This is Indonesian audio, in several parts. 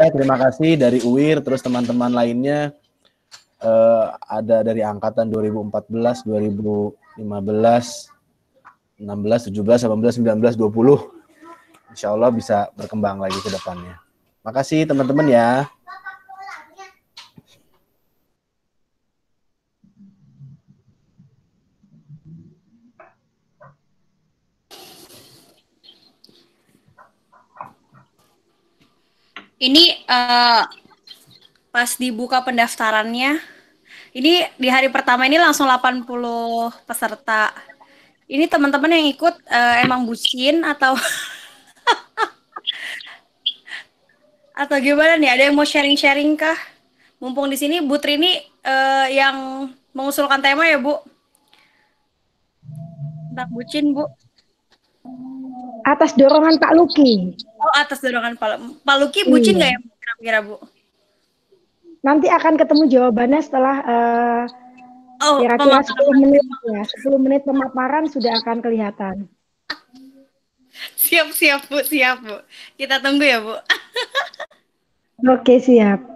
terima kasih dari UIR, terus teman-teman lainnya ada dari angkatan 2014, 2015, 16, 17, 18, 19, 20. Insya Allah bisa berkembang lagi ke depannya. Makasih teman-teman ya. Ini pas dibuka pendaftarannya, ini di hari pertama ini langsung 80 peserta. Ini teman-teman yang ikut emang bucin atau atau gimana nih? Ada yang mau sharing-sharing kah? Mumpung di sini Bu Trini yang mengusulkan tema ya, Bu. Tentang bucin, Bu. Atas dorongan Pak Luki. Oh, atas dorongan Pak Luki bucin nggak ya kira-kira, Bu? Nanti akan ketemu jawabannya setelah kira-kira 10 menit ya. 10 menit pemaparan sudah akan kelihatan. Siap, Bu. Siap, Bu. Kita tunggu ya, Bu. Oke, siap.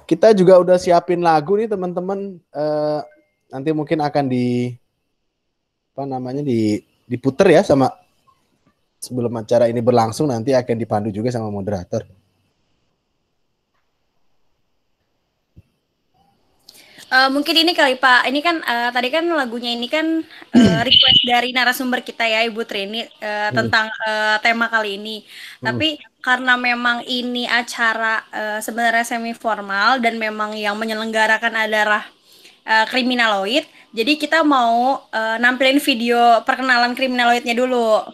Kita juga udah siapin lagu nih teman-teman. Nanti mungkin akan diputer ya sama sebelum acara ini berlangsung, nanti akan dipandu juga sama moderator. Mungkin ini kali Pak, ini kan tadi kan lagunya ini kan request dari narasumber kita ya Ibu Trini tentang tema kali ini. Tapi karena memang ini acara sebenarnya semi formal dan memang yang menyelenggarakan adalah Kriminaloid, jadi kita mau nampilin video perkenalan Kriminaloidnya dulu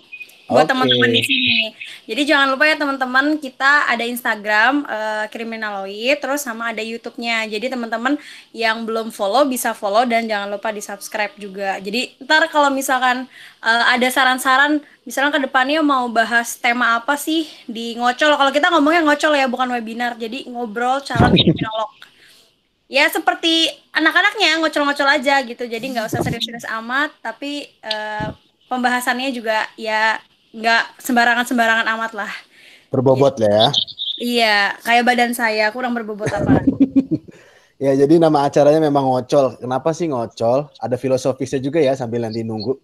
buat teman-teman di sini. Jadi jangan lupa ya teman-teman, kita ada Instagram Kriminaloid, terus sama ada YouTube-nya. Jadi teman-teman yang belum follow bisa follow dan jangan lupa di-subscribe juga. Jadi ntar kalau misalkan ada saran-saran, misalnya ke depannya mau bahas tema apa sih di ngocol. Kalau kita ngomongnya ngocol ya, bukan webinar. Jadi ngobrol calon kriminolog. Ya seperti anak-anaknya ngocol-ngocol aja gitu. Jadi nggak usah serius-serius amat, tapi pembahasannya juga ya nggak sembarangan-sembarangan amat lah. Berbobot lah ya. Iya, kayak badan saya kurang berbobot apa. Ya, jadi nama acaranya memang ngocol. Kenapa sih ngocol? Ada filosofisnya juga ya sambil nanti nunggu.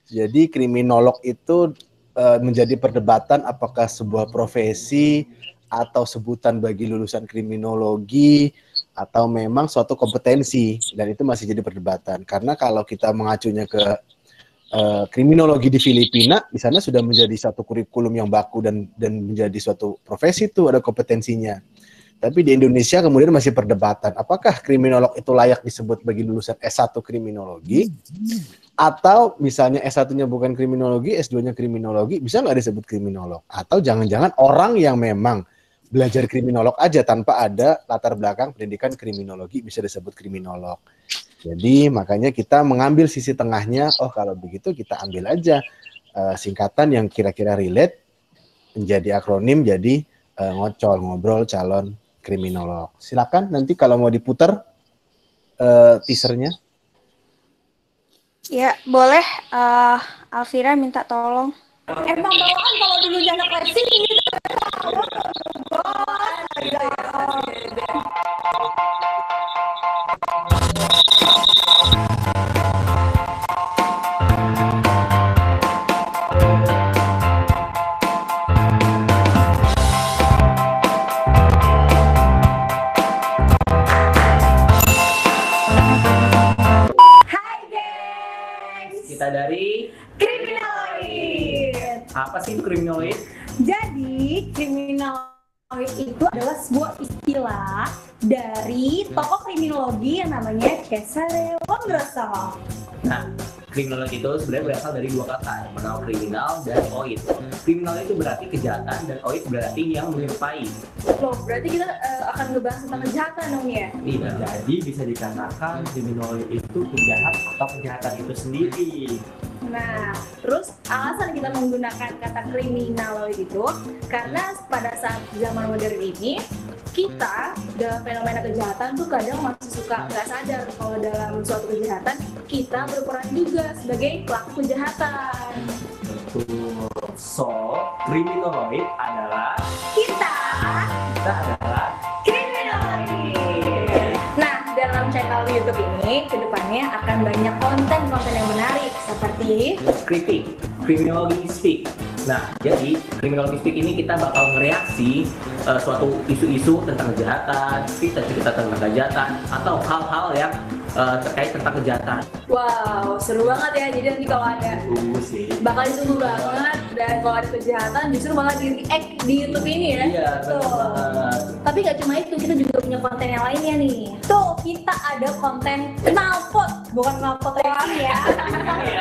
Jadi kriminolog itu menjadi perdebatan apakah sebuah profesi atau sebutan bagi lulusan kriminologi atau memang suatu kompetensi, dan itu masih jadi perdebatan. Karena kalau kita mengacunya ke kriminologi di Filipina, di sana sudah menjadi satu kurikulum yang baku dan menjadi suatu profesi itu ada kompetensinya. Tapi di Indonesia kemudian masih perdebatan, apakah kriminolog itu layak disebut bagi lulusan S1 kriminologi, atau misalnya S1-nya bukan kriminologi, S2-nya kriminologi, bisa nggak disebut kriminolog? Atau jangan-jangan orang yang memang belajar kriminolog aja tanpa ada latar belakang pendidikan kriminologi bisa disebut kriminolog. Jadi makanya kita mengambil sisi tengahnya, oh kalau begitu kita ambil aja singkatan yang kira-kira relate menjadi akronim jadi ngocol, ngobrol calon kriminolog. Silakan nanti kalau mau diputar teasernya. Ya boleh, Alvira minta tolong. Emang bawaan kalau dulunya anak racing gitu. Kita dari Kriminaloid. apa sih kriminaloid? Jadi kriminaloid itu adalah sebuah istilah dari tokoh kriminologi yang namanya Cesare Lombroso. Nah, kriminologi itu sebenarnya berasal dari dua kata, yang pertama kriminal dan oid. Kriminal itu berarti kejahatan dan oid berarti yang menyerupai. Loh, berarti kita akan ngebahas tentang kejahatan dong ya? Iya, jadi bisa dikatakan kriminaloid itu penjahat atau kejahatan itu sendiri. Nah, terus alasan kita menggunakan kata kriminaloid itu karena pada saat zaman modern ini kita dalam fenomena kejahatan tuh kadang masih suka nggak sadar kalau dalam suatu kejahatan kita berperan juga sebagai pelaku kejahatan. So, kriminaloid adalah Kita adalah kriminaloid. Nah, dalam channel YouTube ini kedepannya akan banyak konten-konten yang menarik seperti kritik, criminology speak. Nah, jadi criminology speak ini kita bakal mereaksi suatu isu-isu tentang kejahatan, cerita-cerita tentang kejahatan, atau hal-hal yang terkait tentang kejahatan. wow, seru banget ya. Jadi nanti kalau ada Sih. bakal ditunggu banget, dan kalau ada kejahatan justru malah di react di YouTube ini ya. Iya, Tuh. betul banget. Tapi nggak cuma itu, kita juga punya konten yang lainnya nih. Tuh, kita ada konten knalpot, bukan knalpot racing ya.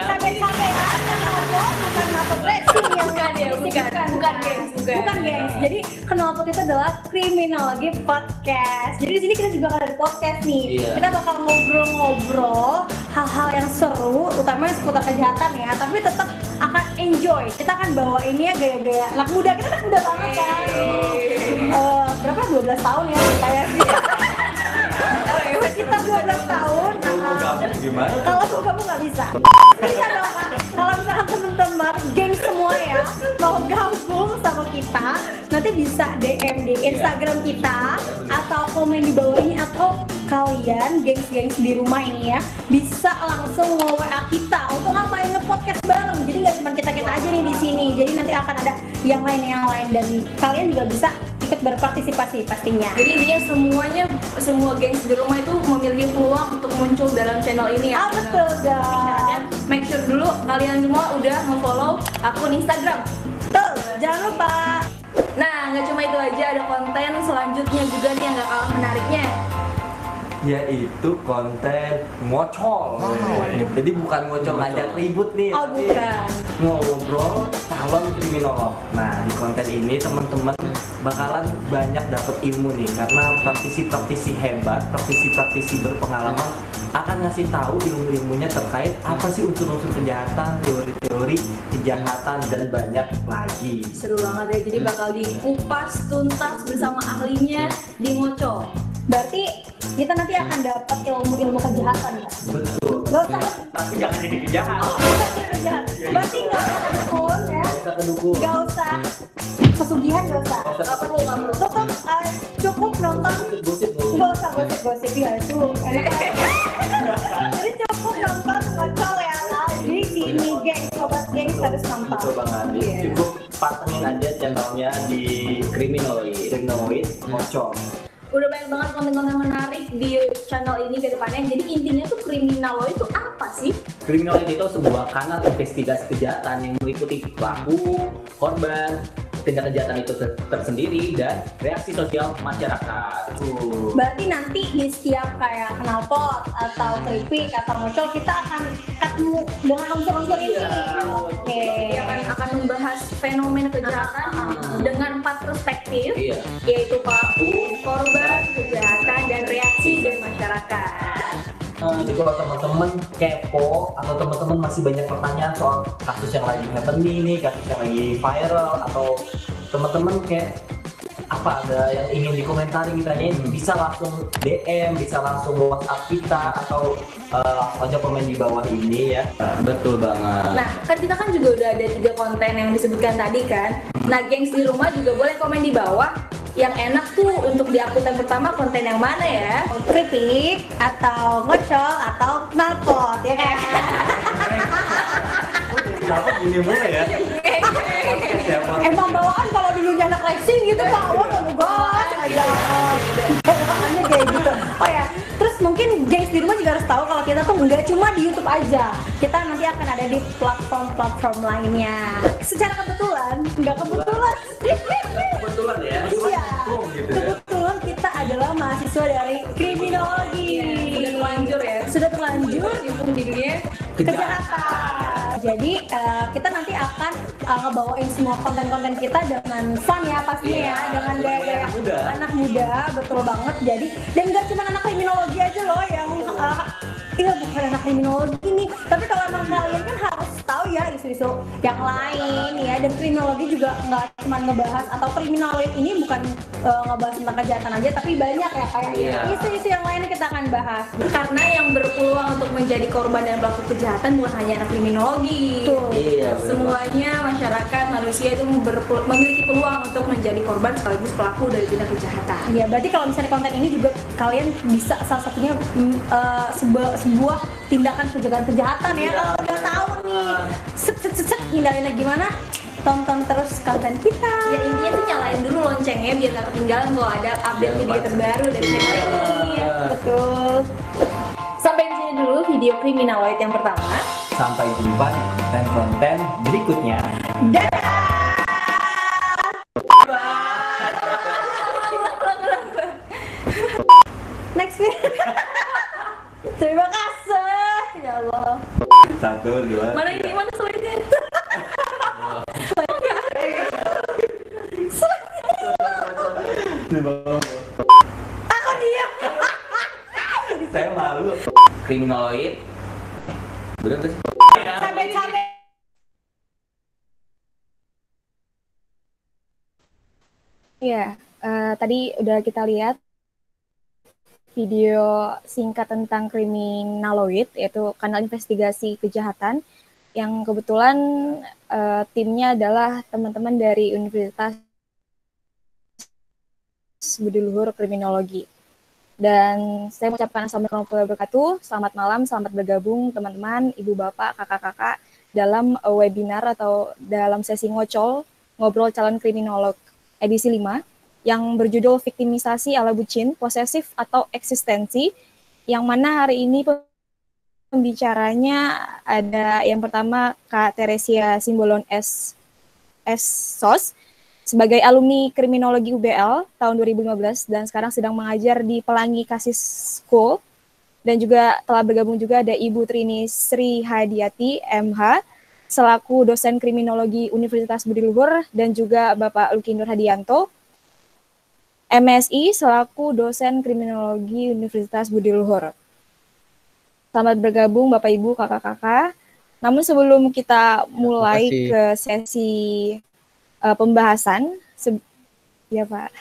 Capek-capek ya, knalpot bukan knalpot racing yang Bukan ya, bukan gengs, bukan. Bukan gengs. Jadi knalpot itu adalah kriminologi podcast. Jadi di sini kita juga akan ada podcast nih. Iya. Kita bakal ngobrol-ngobrol hal-hal yang seru, utamanya seputar kejahatan ya. Tapi tetap akan enjoy. Kita akan bawa ini ya gaya-gaya anak muda. Kita anak muda banget kan. Berapa? 12 tahun ya kayak sih. Kita 12 tahun. Gimana? Kalau kamu nggak bisa. Bisa dong Kak. Kalau misalkan teman-teman, geng semua ya mau gabung sama kita, nanti bisa DM di Instagram kita atau komen di bawah ini, atau kalian gengs-gengs di rumah ini ya bisa langsung nge-WA kita untuk ngapain nge-podcast bareng. Jadi nggak cuma kita aja nih di sini. Jadi nanti akan ada yang lain dan kalian juga bisa ikut berpartisipasi pastinya. Jadi intinya semua gengs di rumah itu memiliki peluang untuk muncul dalam channel ini ya. Betul dong. Make sure dulu kalian semua udah nge-follow akun Instagram. Betul, jangan lupa. Nah, nggak cuma itu aja, ada konten selanjutnya juga nih yang nggak kalah menariknya. Yaitu konten ngocol. Jadi bukan ngocol ngajak ribut nih, Oh, tapi bukan. ngobrol calon kriminolog. Nah, di konten ini teman-teman bakalan banyak dapat ilmu nih, karena praktisi-praktisi hebat, praktisi-praktisi berpengalaman akan ngasih tahu ilmu-ilmunya terkait apa sih unsur-unsur kejahatan, teori-teori kejahatan, dan banyak lagi. Seru banget ya, jadi bakal dikupas tuntas bersama ahlinya di Ngocol. Berarti kita nanti akan dapat ilmu-ilmu kejahatan ya. Betul. Gak usah Tapi jangan jadi kejahat. kejahat. Berarti gak usah kedukun ya. Kita kedukun. Gak usah pesugihan, gak usah. Gak perlu. Cukup nonton. Gosip Gak usah gosip-gosip ya itu. Jadi cukup nonton ngocol ya. Di sini geng, sobat geng harus nonton. Betul banget. Cukup pantengin aja channelnya di Kriminaloid Ngocol. Udah banyak banget konten-konten menarik di channel ini ke depannya. Jadi intinya tuh kriminaloid itu apa sih? Kriminaloid itu sebuah kanal investigasi kejahatan yang meliputi pelaku, korban, tindak kejahatan itu tersendiri, dan reaksi sosial masyarakat. Berarti nanti di setiap kayak knalpot atau keripik atau ngocol kita akan ketemu dengan unsur-unsur ini. Oke. Yang akan membahas fenomena kejahatan dengan 4 perspektif, Iya. yaitu pelaku, korban, kejahatan, dan reaksi dari masyarakat. Jadi kalau teman-teman kepo atau teman-teman masih banyak pertanyaan soal kasus yang lagi happening nih, kasus yang lagi viral, atau teman-teman kayak apa ada yang ingin dikomentari misalnya, bisa langsung DM, bisa langsung WhatsApp kita, atau langsung aja komen di bawah ini ya. Betul banget. Nah, kan kita kan juga udah ada 3 konten yang disebutkan tadi kan. Nah, gengs di rumah juga boleh komen di bawah. Yang enak tuh untuk di akun yang pertama konten yang mana ya? Keripik atau ngocol atau knalpot ya kan? Kenapa gini mulai ya? Emang bawaan kalau dulunya anak racing gitu Pak, wah gas aja. Bawaannya kayak gitu. Oh ya, terus mungkin gengs di rumah juga harus tahu kalau kita tuh nggak cuma di YouTube aja. Kita nanti akan ada di platform-platform lainnya. Secara kebetulan, nggak kebetulan. Kebetulan ya. Iya, Gitu ya. kebetulan kita adalah mahasiswa dari kriminologi. Sudah terlanjur ya. Sudah terlanjur di dunia kejahatan. Jadi kita nanti akan ngebawain semua konten-konten kita dengan fun ya pastinya ya, dengan gaya-gaya anak muda, betul banget. Jadi dan nggak cuma anak kriminologi aja loh yang iya bukan anak kriminologi nih. Tapi kalau emang kalian kan harus tahu ya isu-isu yang lain ya, dan kriminologi juga nggak cuma ngebahas, atau kriminaloid ini bukan ngebahas tentang kejahatan aja, tapi banyak ya kayak isu-isu yang lain kita akan bahas. Karena yang berpeluang untuk menjadi korban dan pelaku kejahatan bukan hanya anak kriminologi. Iya, semuanya masyarakat manusia itu memiliki peluang untuk menjadi korban sekaligus pelaku dari tindak kejahatan. Iya, berarti kalau misalnya konten ini juga kalian bisa salah satunya sebuah tindakan pencegahan kejahatan ya. Kalau udah tahu nih hindarinnya gimana, tonton terus konten kita. Ya intinya tuh nyalain dulu loncengnya biar gak ketinggalan kalau ada update video terbaru dari channel ini. Betul. Sampai di sini dulu video Kriminaloid yang pertama. Sampai jumpa di konten-konten berikutnya. Next video. Terima kasih. Ya Allah. 1, 2. Mana ini mana slide-nya? Aku diam. Saya malu. Kriminaloid. Bener tuh. Sampai Iya, tadi udah kita lihat video singkat tentang Kriminaloid, yaitu kanal investigasi kejahatan, yang kebetulan timnya adalah teman-teman dari Universitas Budi Luhur Kriminologi. Dan saya mengucapkan assalamualaikum warahmatullahi wabarakatuh, selamat malam, selamat bergabung teman-teman, ibu bapak, kakak-kakak dalam webinar atau dalam sesi ngobrol calon kriminolog edisi 5 yang berjudul Viktimisasi ala Bucin, Posesif atau Eksistensi, yang mana hari ini pembicaranya ada yang pertama Kak Teresia Simbolon SOS, sebagai alumni kriminologi UBL tahun 2015 dan sekarang sedang mengajar di Pelangi Kasih School, dan juga telah bergabung juga ada Ibu Trini Sri Hadiati MH selaku dosen kriminologi Universitas Budi Luhur, dan juga Bapak Luki Nur Hadianto MSI selaku dosen kriminologi Universitas Budi Luhur. Selamat bergabung Bapak Ibu, kakak-kakak. Namun sebelum kita mulai ke sesi pembahasan, ya Pak.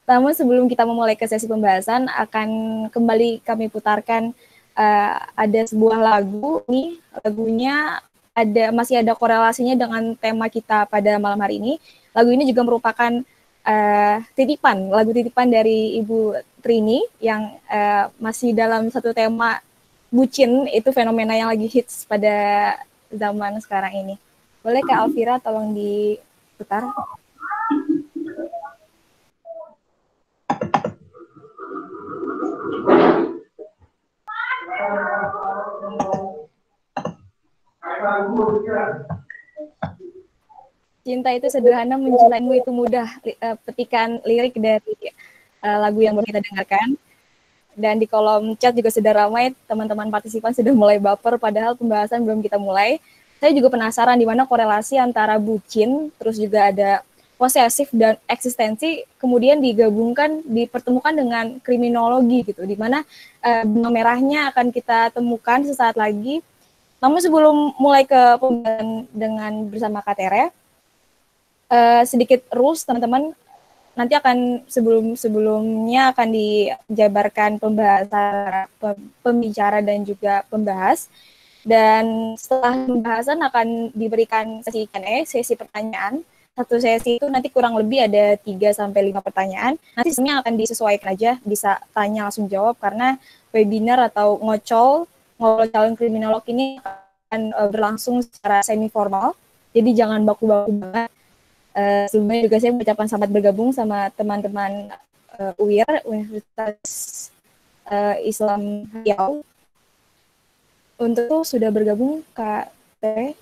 Namun sebelum kita memulai ke sesi pembahasan, akan kembali kami putarkan ada sebuah lagu. Nih lagunya masih ada korelasinya dengan tema kita pada malam hari ini. Lagu ini juga merupakan lagu titipan dari Ibu Trini yang masih dalam satu tema bucin, itu fenomena yang lagi hits pada zaman sekarang ini. Boleh Kak Alvira tolong diputar? Cinta itu sederhana, mencintaimu itu mudah. Petikan lirik dari lagu yang baru kita dengarkan. Dan di kolom chat juga sudah ramai, teman-teman partisipan sudah mulai baper, padahal pembahasan belum kita mulai. Saya juga penasaran di mana korelasi antara bucin, terus juga ada posesif dan eksistensi, kemudian digabungkan, dipertemukan dengan kriminologi gitu, di mana benang merahnya akan kita temukan sesaat lagi. Namun sebelum mulai ke pembahasan dengan bersama Kak Tere, sedikit rules teman-teman. Nanti akan sebelumnya akan dijabarkan pembicara dan juga pembahas. Dan setelah pembahasan akan diberikan sesi Q&A, sesi pertanyaan. Satu sesi itu nanti kurang lebih ada 3-5 pertanyaan. Nanti semuanya akan disesuaikan aja, bisa tanya langsung jawab, karena webinar atau ngobrol calon kriminolog ini akan berlangsung secara semi formal. Jadi jangan baku-baku banget. Sebelumnya juga saya mengucapkan selamat bergabung sama teman-teman UIR, Universitas Islam Riau. Untuk sudah bergabung Kak Tere.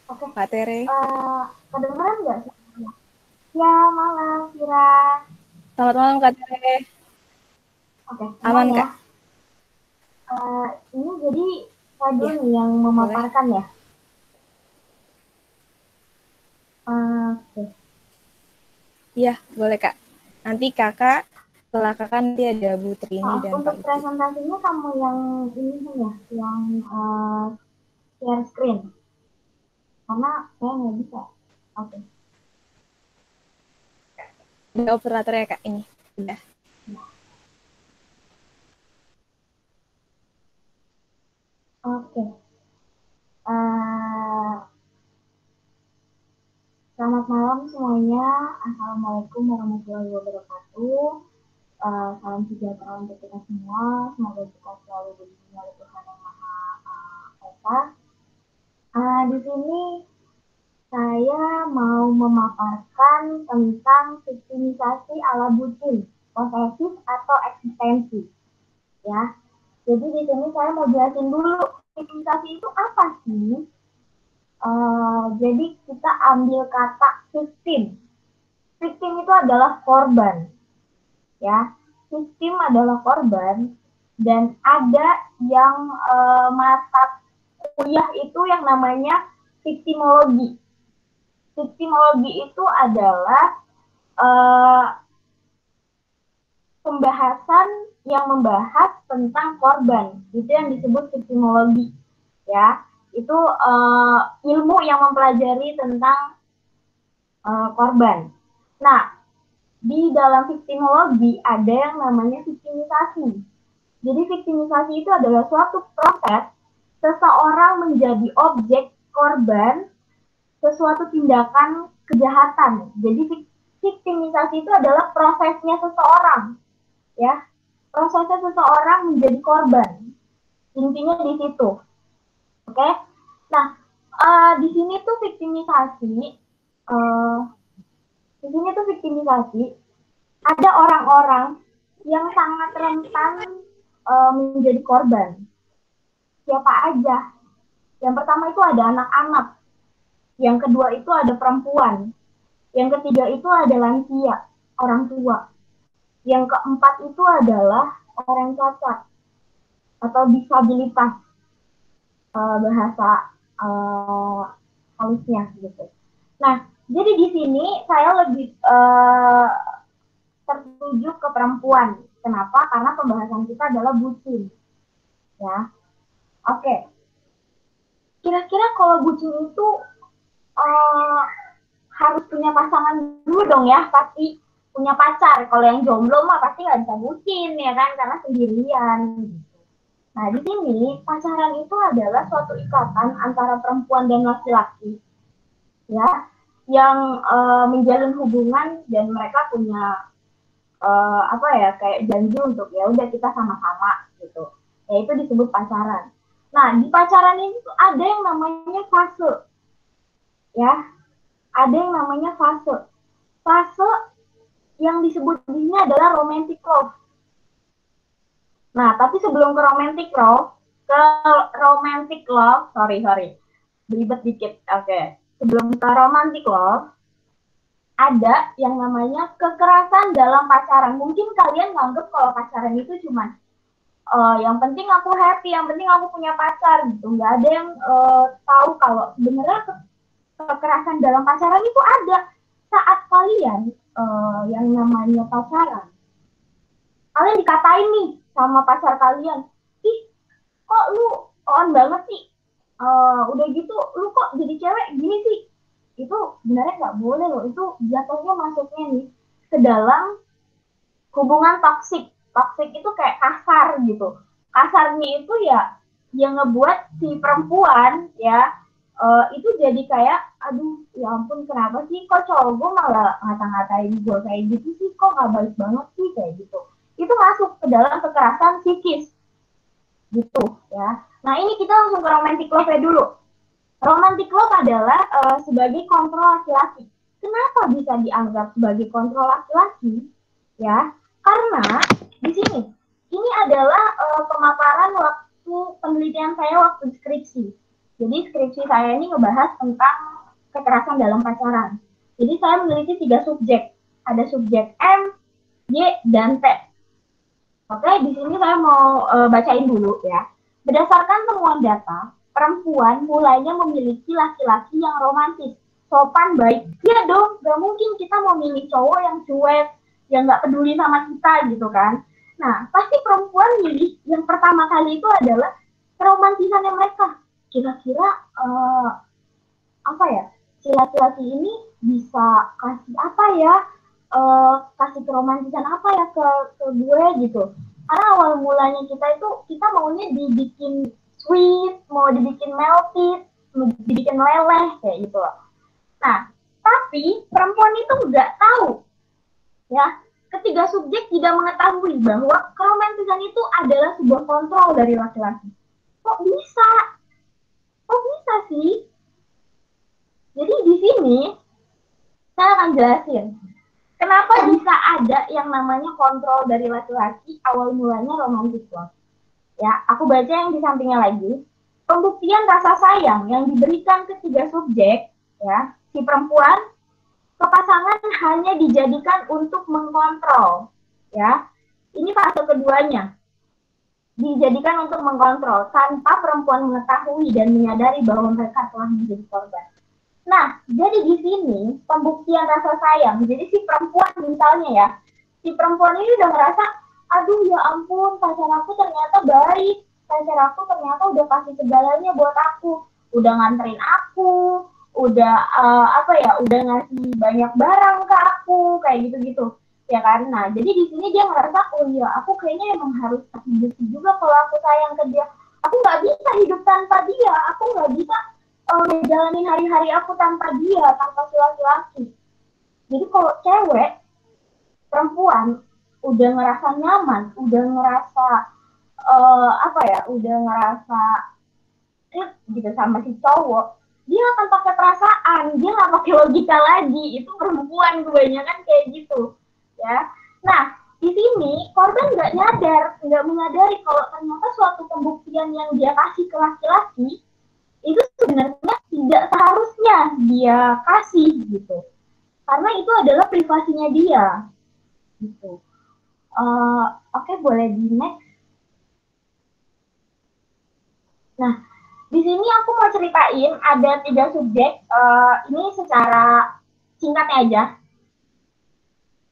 Oke. Kak Tere. Kedengeran nggak? Ya, malam, Kira. Selamat malam Kak Tere. Oke. Aman ya. Kak? Ini jadi Kado yang memaparkan ya? Iya, boleh Kak. Nanti kakak, setelah kakak nanti ada Bu Trini dan Untuk Pak Uci. presentasinya kamu yang ini ya, yang share screen. Karena saya nggak bisa. Oke. Ada operator ya kak ini. Udah. Oke. Selamat malam semuanya. Assalamualaikum warahmatullahi wabarakatuh. Salam sejahtera untuk kita semua. Semoga kita selalu dilindungi oleh Tuhan yang Maha Esa. Di sini saya mau memaparkan tentang victimisasi ala bucin, posesif atau eksistensi. Ya, jadi di sini saya mau jelasin dulu victimisasi itu apa sih? Jadi kita ambil kata victim. Victim itu adalah korban. Ya, victim adalah korban dan ada yang mata kuliah itu yang namanya victimologi. Victimologi itu adalah pembahasan yang membahas tentang korban. Itu yang disebut victimologi. Ya, itu ilmu yang mempelajari tentang korban. Nah, di dalam victimologi ada yang namanya victimisasi. Jadi victimisasi itu adalah suatu proses seseorang menjadi objek korban sesuatu tindakan kejahatan. Jadi victimisasi itu adalah prosesnya seseorang, ya, prosesnya seseorang menjadi korban. Intinya di situ, oke? Nah, di sini tuh victimisasi, ada orang-orang yang sangat rentan menjadi korban. Siapa aja? Yang pertama itu ada anak-anak. Yang kedua itu ada perempuan. Yang ketiga itu ada lansia, orang tua. Yang keempat itu adalah orang cacat atau disabilitas, bahasa halusnya gitu. Nah, jadi di sini saya lebih tertuju ke perempuan. Kenapa? Karena pembahasan kita adalah bucin. Ya, oke. Kira-kira kalau bucin itu harus punya pasangan dulu dong ya, pasti punya pacar. Kalau yang jomblo mah pasti nggak bisa bucin ya kan, karena sendirian. Nah, di sini pacaran itu adalah suatu ikatan antara perempuan dan laki-laki, ya, yang menjalin hubungan dan mereka punya kayak janji untuk ya udah kita sama-sama gitu. Ya itu disebut pacaran. Nah, di pacaran ini tuh ada yang namanya fase, ya, ada yang namanya fase. Fase yang disebut di sini adalah romantic love. Nah, tapi sebelum ke romantic love, belibet dikit, oke. Sebelum ke romantic love, ada yang namanya kekerasan dalam pacaran. Mungkin kalian nganggep kalau pacaran itu cuma yang penting aku happy, yang penting aku punya pacar gitu. Nggak ada yang tahu kalau sebenarnya kekerasan dalam pacaran itu ada saat kalian yang namanya pacaran. Kalian dikatain nih sama pacar kalian, ih kok lu on banget sih, udah gitu lu kok jadi cewek gini sih. Itu sebenarnya nggak boleh loh, itu jatuhnya masuknya nih ke dalam hubungan toksik. Toksik itu kayak kasar gitu. Kasarnya itu ya yang ngebuat si perempuan ya itu jadi kayak, aduh ya ampun kenapa sih kok cowok gue malah ngata-ngatain gue kayak gitu sih, kok nggak baik banget sih kayak gitu. Itu masuk ke dalam kekerasan psikis gitu ya. Nah ini kita langsung ke romantic love dulu. Romantic love adalah sebagai kontrol laki-laki. Kenapa bisa dianggap sebagai kontrol laki-laki? Ya, karena di sini ini adalah pemaparan waktu penelitian saya waktu skripsi. Jadi skripsi saya ini ngebahas tentang kekerasan dalam pacaran. Jadi saya meneliti 3 subjek. Ada subjek M, Y, dan T. Oke, di sini saya mau bacain dulu ya. Berdasarkan temuan data, perempuan mulainya memiliki laki-laki yang romantis, sopan, baik. Ya dong, gak mungkin kita mau milih cowok yang cuek, yang nggak peduli sama kita gitu kan. Nah, pasti perempuan milih yang pertama kali itu adalah keromantisannya mereka. Kira-kira apa ya, si laki-laki ini bisa kasih apa ya, kasih keromantisan apa ya ke gue gitu. Karena awal mulanya kita maunya dibikin sweet, mau dibikin melted, mau dibikin meleleh kayak gitu loh. Nah, tapi perempuan itu nggak tahu ya, ketiga subjek tidak mengetahui bahwa keromantisan itu adalah sebuah kontrol dari laki-laki. Kok bisa sih? Jadi di sini saya akan jelasin kenapa bisa ada yang namanya kontrol dari laki-laki awal mulanya romantis love. Ya, aku baca yang di sampingnya lagi. Pembuktian rasa sayang yang diberikan ketiga subjek, ya, si perempuan ke pasangan hanya dijadikan untuk mengkontrol, ya. Ini fase keduanya. Dijadikan untuk mengkontrol tanpa perempuan mengetahui dan menyadari bahwa mereka telah menjadi korban. Nah, jadi di sini pembuktian rasa sayang. Jadi si perempuan misalnya ya, si perempuan ini udah ngerasa, aduh ya ampun, pacar aku ternyata baik, pacar aku ternyata udah kasih segalanya buat aku, udah nganterin aku, udah udah ngasih banyak barang ke aku, kayak gitu-gitu. Ya kan? Nah, jadi di sini dia ngerasa, oh iya, aku kayaknya emang harus kasih juga kalau aku sayang ke dia. Aku nggak bisa hidup tanpa dia, aku nggak bisa ngejalanin hari-hari aku tanpa dia, tanpa si laki-laki. Jadi kalau cewek, perempuan udah ngerasa nyaman, udah ngerasa udah ngerasa gitu sama si cowok, dia akan pakai perasaan, dia nggak pakai logika lagi. Itu perempuan kebanyakan kayak gitu, ya. Nah, di sini korban nggak menyadari kalau ternyata suatu pembuktian yang dia kasih ke laki-laki itu sebenarnya tidak seharusnya dia kasih gitu, karena itu adalah privasinya dia gitu. Oke, boleh di next. Nah, di sini aku mau ceritain ada 3 subjek, ini secara singkatnya aja.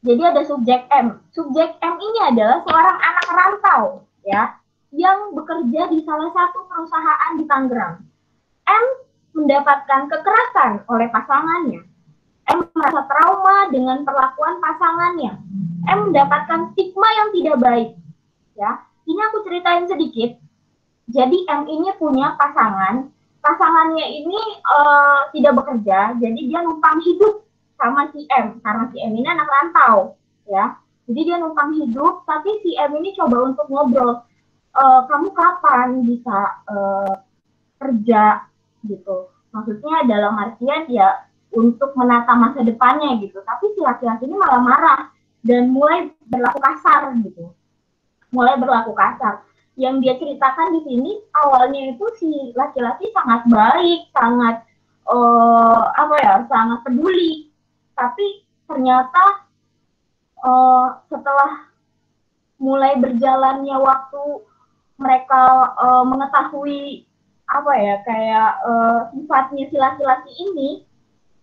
Jadi ada subjek M. Subjek M ini adalah seorang anak rantau ya, yang bekerja di salah satu perusahaan di Tangerang. M mendapatkan kekerasan oleh pasangannya. M merasa trauma dengan perlakuan pasangannya. M mendapatkan stigma yang tidak baik. Ya, ini aku ceritain sedikit. Jadi M ini punya pasangan. Pasangannya ini tidak bekerja, jadi dia numpang hidup sama si M. Karena si M ini anak rantau, ya. Jadi dia numpang hidup, tapi si M ini coba untuk ngobrol. Kamu kapan bisa kerja? Gitu, maksudnya dalam artian ya untuk menata masa depannya gitu. Tapi si laki-laki ini malah marah dan mulai berlaku kasar gitu. Yang dia ceritakan di sini awalnya itu si laki-laki sangat baik, sangat sangat peduli. Tapi ternyata setelah mulai berjalannya waktu, mereka mengetahui sifatnya si laki-laki ini,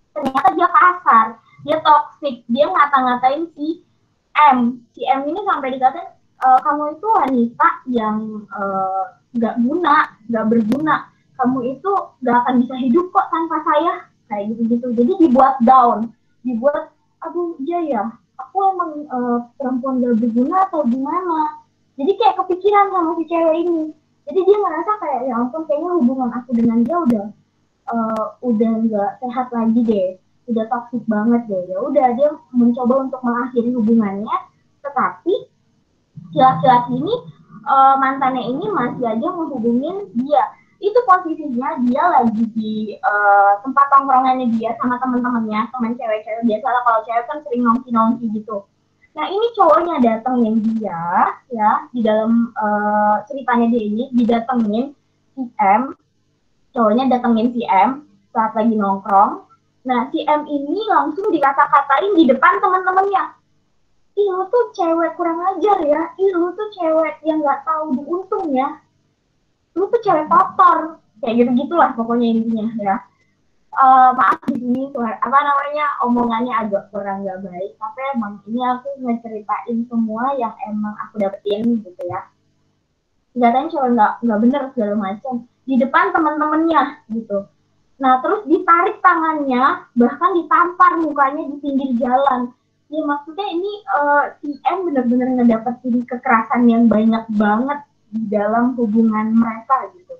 ternyata dia kasar, dia toksik, dia ngata-ngatain si M. Si M ini sampai dikatain, kamu itu wanita yang nggak berguna, kamu itu nggak akan bisa hidup kok tanpa saya, kayak gitu-gitu. Jadi dibuat down, aduh iya ya, aku emang perempuan nggak berguna atau gimana. Jadi kayak kepikiran sama si cewek ini. Jadi dia ngerasa kayak, ya ampun, kayaknya hubungan aku dengan dia udah nggak sehat lagi deh, udah toksik banget deh. Ya udah, dia mencoba untuk mengakhiri hubungannya, tetapi si laki-laki ini, mantannya ini masih aja menghubungin dia. Itu posisinya dia lagi di tempat tongkrongannya dia sama teman-temannya, teman cewek-cewek. Biasalah kalau cewek kan sering nongki-nongki gitu. Nah, ini cowoknya datengin dia, ya, di dalam ceritanya dia ini, didatengin si M, cowoknya datengin si M saat lagi nongkrong. Nah, si M ini langsung dikata-katain di depan teman-temannya. Ih, lu tuh cewek kurang ajar ya, ih, lu tuh cewek yang gak tahu diuntung ya, lu tuh cewek kotor, kayak gitu-gitulah pokoknya intinya ya. Maaf di sini omongannya agak kurang nggak baik, tapi emang ini aku ngeceritain semua yang emang aku dapetin gitu ya. Katanya cowok nggak bener segala macam di depan teman-temannya gitu. Nah terus ditarik tangannya, bahkan ditampar mukanya di pinggir jalan. Ya maksudnya ini si M benar-benar ngedapetin kekerasan yang banyak banget di dalam hubungan mereka gitu.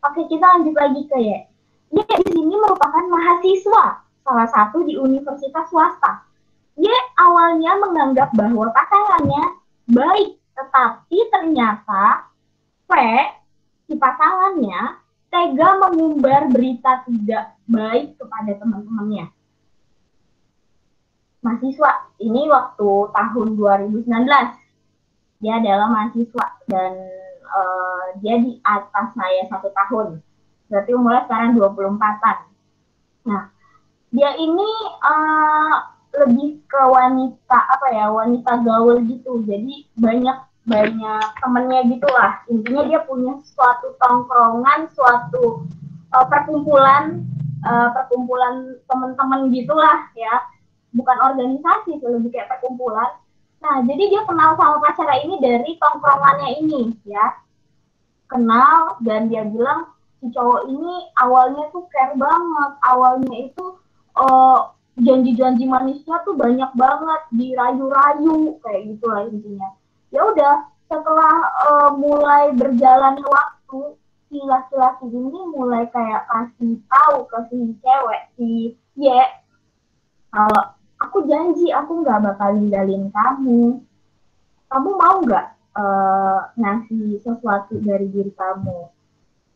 Oke, kita lanjut lagi ke Y. Y di sini merupakan mahasiswa salah satu di universitas swasta. Y awalnya menganggap bahwa pasangannya baik, tetapi ternyata V, si pasangannya, tega mengumbar berita tidak baik kepada teman-temannya. Mahasiswa, ini waktu tahun 2019. Dia adalah mahasiswa dan dia di atas saya 1 tahun. Berarti umurnya sekarang 24-an. Nah, dia ini lebih ke wanita gaul gitu. Jadi banyak temennya gitulah. Intinya dia punya suatu tongkrongan, suatu perkumpulan teman-teman gitulah ya. Bukan organisasi, lebih kayak perkumpulan. Nah, jadi dia kenal sama pacarnya ini dari tongkrongannya ini ya. Kenal dan dia bilang si cowok ini awalnya tuh care banget. Awalnya itu janji-janji manisnya tuh banyak banget, dirayu-rayu kayak gitu lah intinya. Ya udah, setelah mulai berjalannya waktu, si laki-laki ini mulai kayak kasih tahu ke si cewek, si Y, kalau aku janji aku nggak bakal ninggalin kamu. Kamu mau nggak ngasih sesuatu dari diri kamu?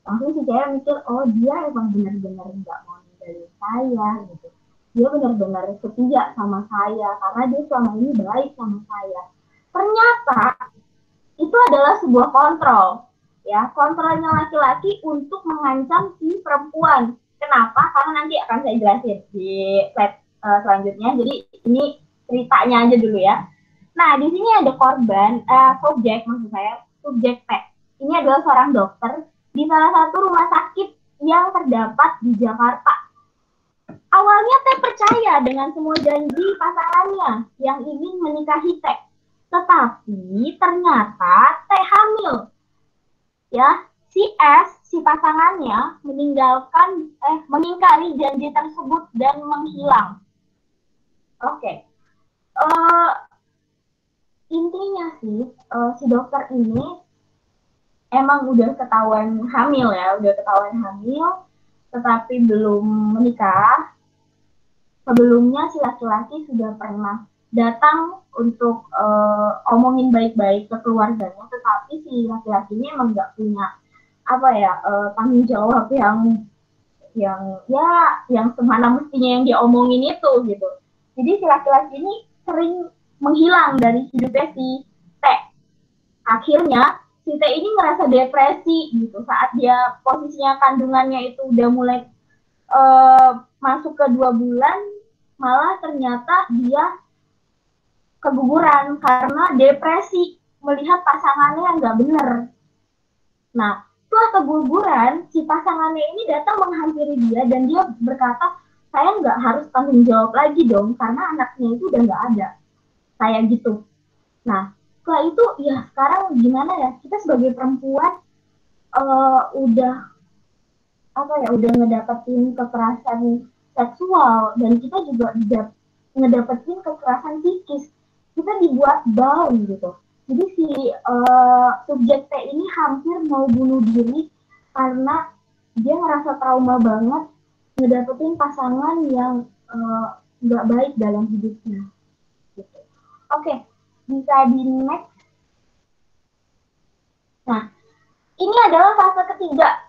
Langsung si cewek mikir, oh dia emang benar-benar nggak mau ninggalin saya gitu. Dia benar-benar setia sama saya karena dia selama ini baik sama saya. Ternyata itu adalah sebuah kontrol, ya, kontrolnya laki-laki untuk mengancam si perempuan. Kenapa? Karena nanti akan saya jelasin di slide selanjutnya. Jadi ini ceritanya aja dulu ya. Nah, di sini ada korban, subjek P. Ini adalah seorang dokter di salah satu rumah sakit yang terdapat di Jakarta. Awalnya T percaya dengan semua janji pasangannya yang ingin menikahi T. Tetapi ternyata T hamil. Ya, si S, si pasangannya mengingkari janji tersebut dan menghilang. Oke. Intinya sih si dokter ini emang udah ketahuan hamil, tetapi belum menikah. Sebelumnya si laki-laki sudah pernah datang untuk omongin baik-baik ke keluarganya, tetapi si laki-laki ini emang nggak punya tanggung jawab yang semana mestinya yang diomongin itu gitu. Jadi si laki-laki ini sering menghilang dari hidupnya si T. Akhirnya si T ini merasa depresi gitu saat dia posisinya kandungannya itu udah mulai masuk ke 2 bulan, malah ternyata dia keguguran karena depresi melihat pasangannya yang nggak bener. Nah, setelah keguguran, si pasangannya ini datang menghampiri dia dan dia berkata, saya nggak harus tanggung jawab lagi dong karena anaknya itu udah nggak ada. Kayak gitu. Nah, setelah itu ya sekarang gimana ya, kita sebagai perempuan udah ngedapetin kekerasan seksual dan kita juga ngedapetin kekerasan psikis. Kita dibuat down gitu. Jadi si subjek T ini hampir mau bunuh diri karena dia ngerasa trauma banget ngedapetin pasangan yang nggak baik dalam hidupnya. Gitu. Oke, bisa di next. Nah, ini adalah fase ketiga.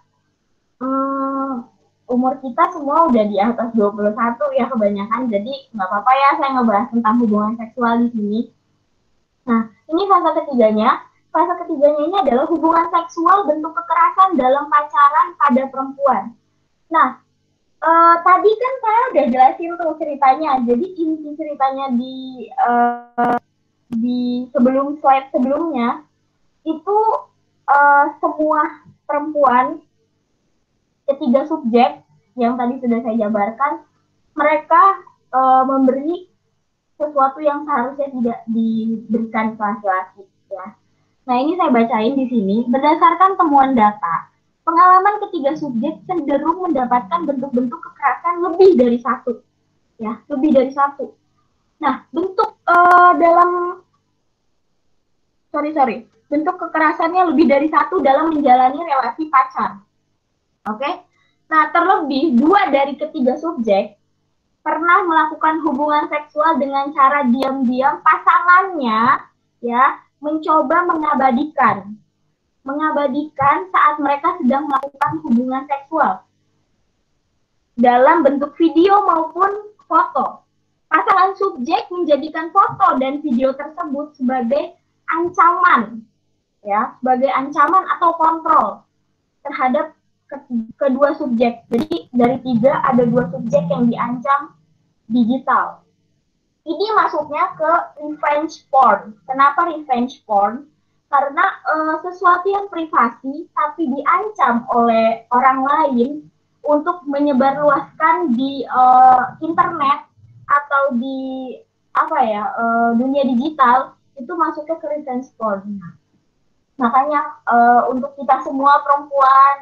Umur kita semua udah di atas 21 ya kebanyakan, jadi nggak apa-apa ya saya ngebahas tentang hubungan seksual di sini. Nah, ini fase ketiganya. Fase ketiganya ini adalah hubungan seksual bentuk kekerasan dalam pacaran pada perempuan. Nah, tadi kan saya udah jelasin tuh ceritanya. Jadi inti ceritanya di sebelum slide sebelumnya itu semua perempuan, ketiga subjek yang tadi sudah saya jabarkan, mereka memberi sesuatu yang seharusnya tidak diberikan ke laki-laki ya. Nah, ini saya bacain di sini. Berdasarkan temuan data, pengalaman ketiga subjek cenderung mendapatkan bentuk-bentuk kekerasan lebih dari satu. Ya, lebih dari satu. Nah, bentuk bentuk kekerasannya lebih dari satu dalam menjalani relasi pacar. Oke? Nah, terlebih 2 dari ketiga subjek pernah melakukan hubungan seksual dengan cara diam-diam pasangannya ya mencoba mengabadikan saat mereka sedang melakukan hubungan seksual dalam bentuk video maupun foto. Pasangan subjek menjadikan foto dan video tersebut sebagai ancaman ya, sebagai ancaman atau kontrol terhadap kedua subjek. Jadi dari 3 ada 2 subjek yang diancam digital. Ini masuknya ke revenge porn. Kenapa revenge porn? Karena sesuatu yang privasi tapi diancam oleh orang lain untuk menyebarluaskan di internet atau di dunia digital, itu masuknya ke revenge porn. Makanya untuk kita semua perempuan,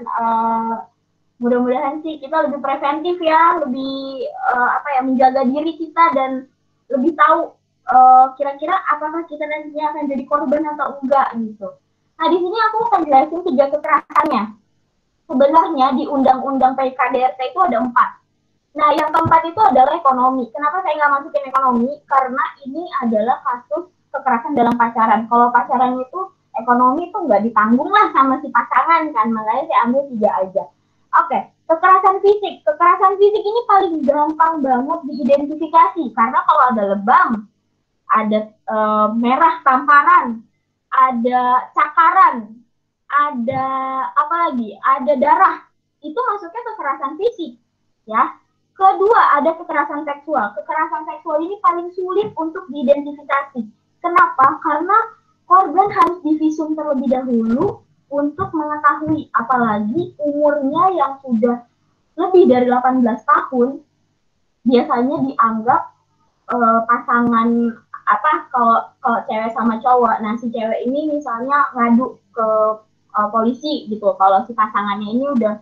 mudah-mudahan sih kita lebih preventif ya, lebih menjaga diri kita dan lebih tahu kira-kira apakah kita nantinya akan jadi korban atau enggak gitu. Nah, di sini aku akan jelasin 3 kekerasannya. Sebenarnya di Undang-Undang PKDRT itu ada 4. Nah, yang keempat itu adalah ekonomi. Kenapa saya nggak masukin ekonomi? Karena ini adalah kasus kekerasan dalam pacaran. Kalau pacaran itu ekonomi itu nggak ditanggung lah sama si pasangan kan, makanya saya ambil 3 aja. Oke, kekerasan fisik. Kekerasan fisik ini paling gampang banget diidentifikasi karena kalau ada lebam, ada merah tamparan, ada cakaran, ada ada darah, itu masuknya kekerasan fisik ya. Kedua, ada kekerasan seksual. Kekerasan seksual ini paling sulit untuk diidentifikasi. Kenapa? Karena korban harus divisum terlebih dahulu untuk mengetahui, apalagi umurnya yang sudah lebih dari 18 tahun, biasanya dianggap pasangan kalau cewek sama cowok. Nah, si cewek ini misalnya ngadu ke polisi gitu, kalau si pasangannya ini udah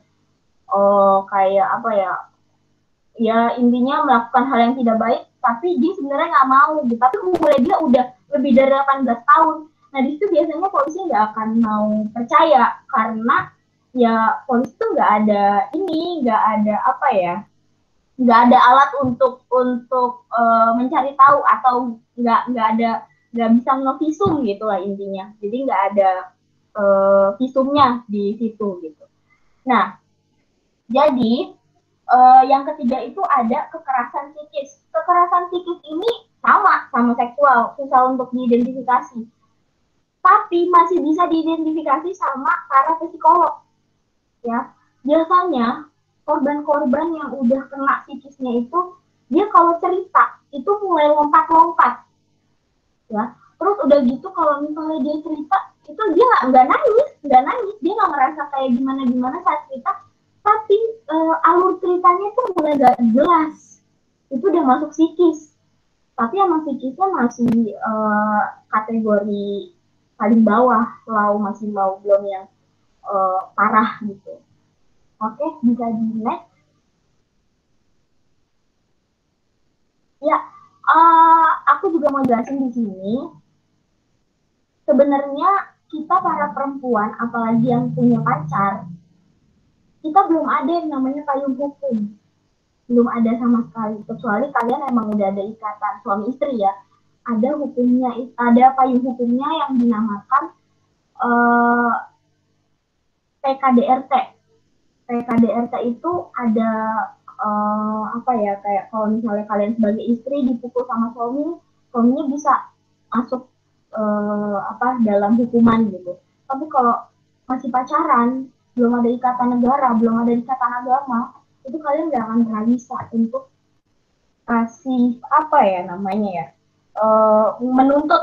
ya intinya melakukan hal yang tidak baik, tapi dia sebenarnya nggak mau gitu, tapi umurnya dia udah lebih dari 18 tahun. Nah, di situ biasanya polisi nggak akan mau percaya karena ya polisi tuh nggak ada alat untuk mencari tahu atau nggak bisa ngevisum gitu lah intinya. Jadi nggak ada visumnya di situ gitu. Nah, jadi yang ketiga itu ada kekerasan psikis. Kekerasan psikis ini sama seksual, susah untuk diidentifikasi. Tapi masih bisa diidentifikasi sama para psikolog. Ya, biasanya korban-korban yang udah kena psikisnya itu, dia kalau cerita itu mulai lompat-lompat. Ya, terus udah gitu kalau misalnya dia cerita, itu dia nggak nangis, dia nggak merasa kayak gimana saat cerita. Tapi alur ceritanya tuh mulai gak jelas. Itu udah masuk psikis. Tapi emang psikisnya masih kategori paling bawah, masih belum yang parah gitu. Oke, bisa di next. Ya, aku juga mau jelasin di sini. Sebenarnya kita para perempuan, apalagi yang punya pacar, kita belum ada yang namanya payung hukum. Belum ada sama sekali. Kecuali kalian emang udah ada ikatan suami istri ya. Ada payung hukumnya yang dinamakan PKDRT. PKDRT itu ada kayak kalau misalnya kalian sebagai istri dipukul sama suaminya bisa masuk dalam hukuman gitu. Tapi kalau masih pacaran, belum ada ikatan negara, belum ada ikatan agama, itu kalian nggak akan pernah bisa untuk kasih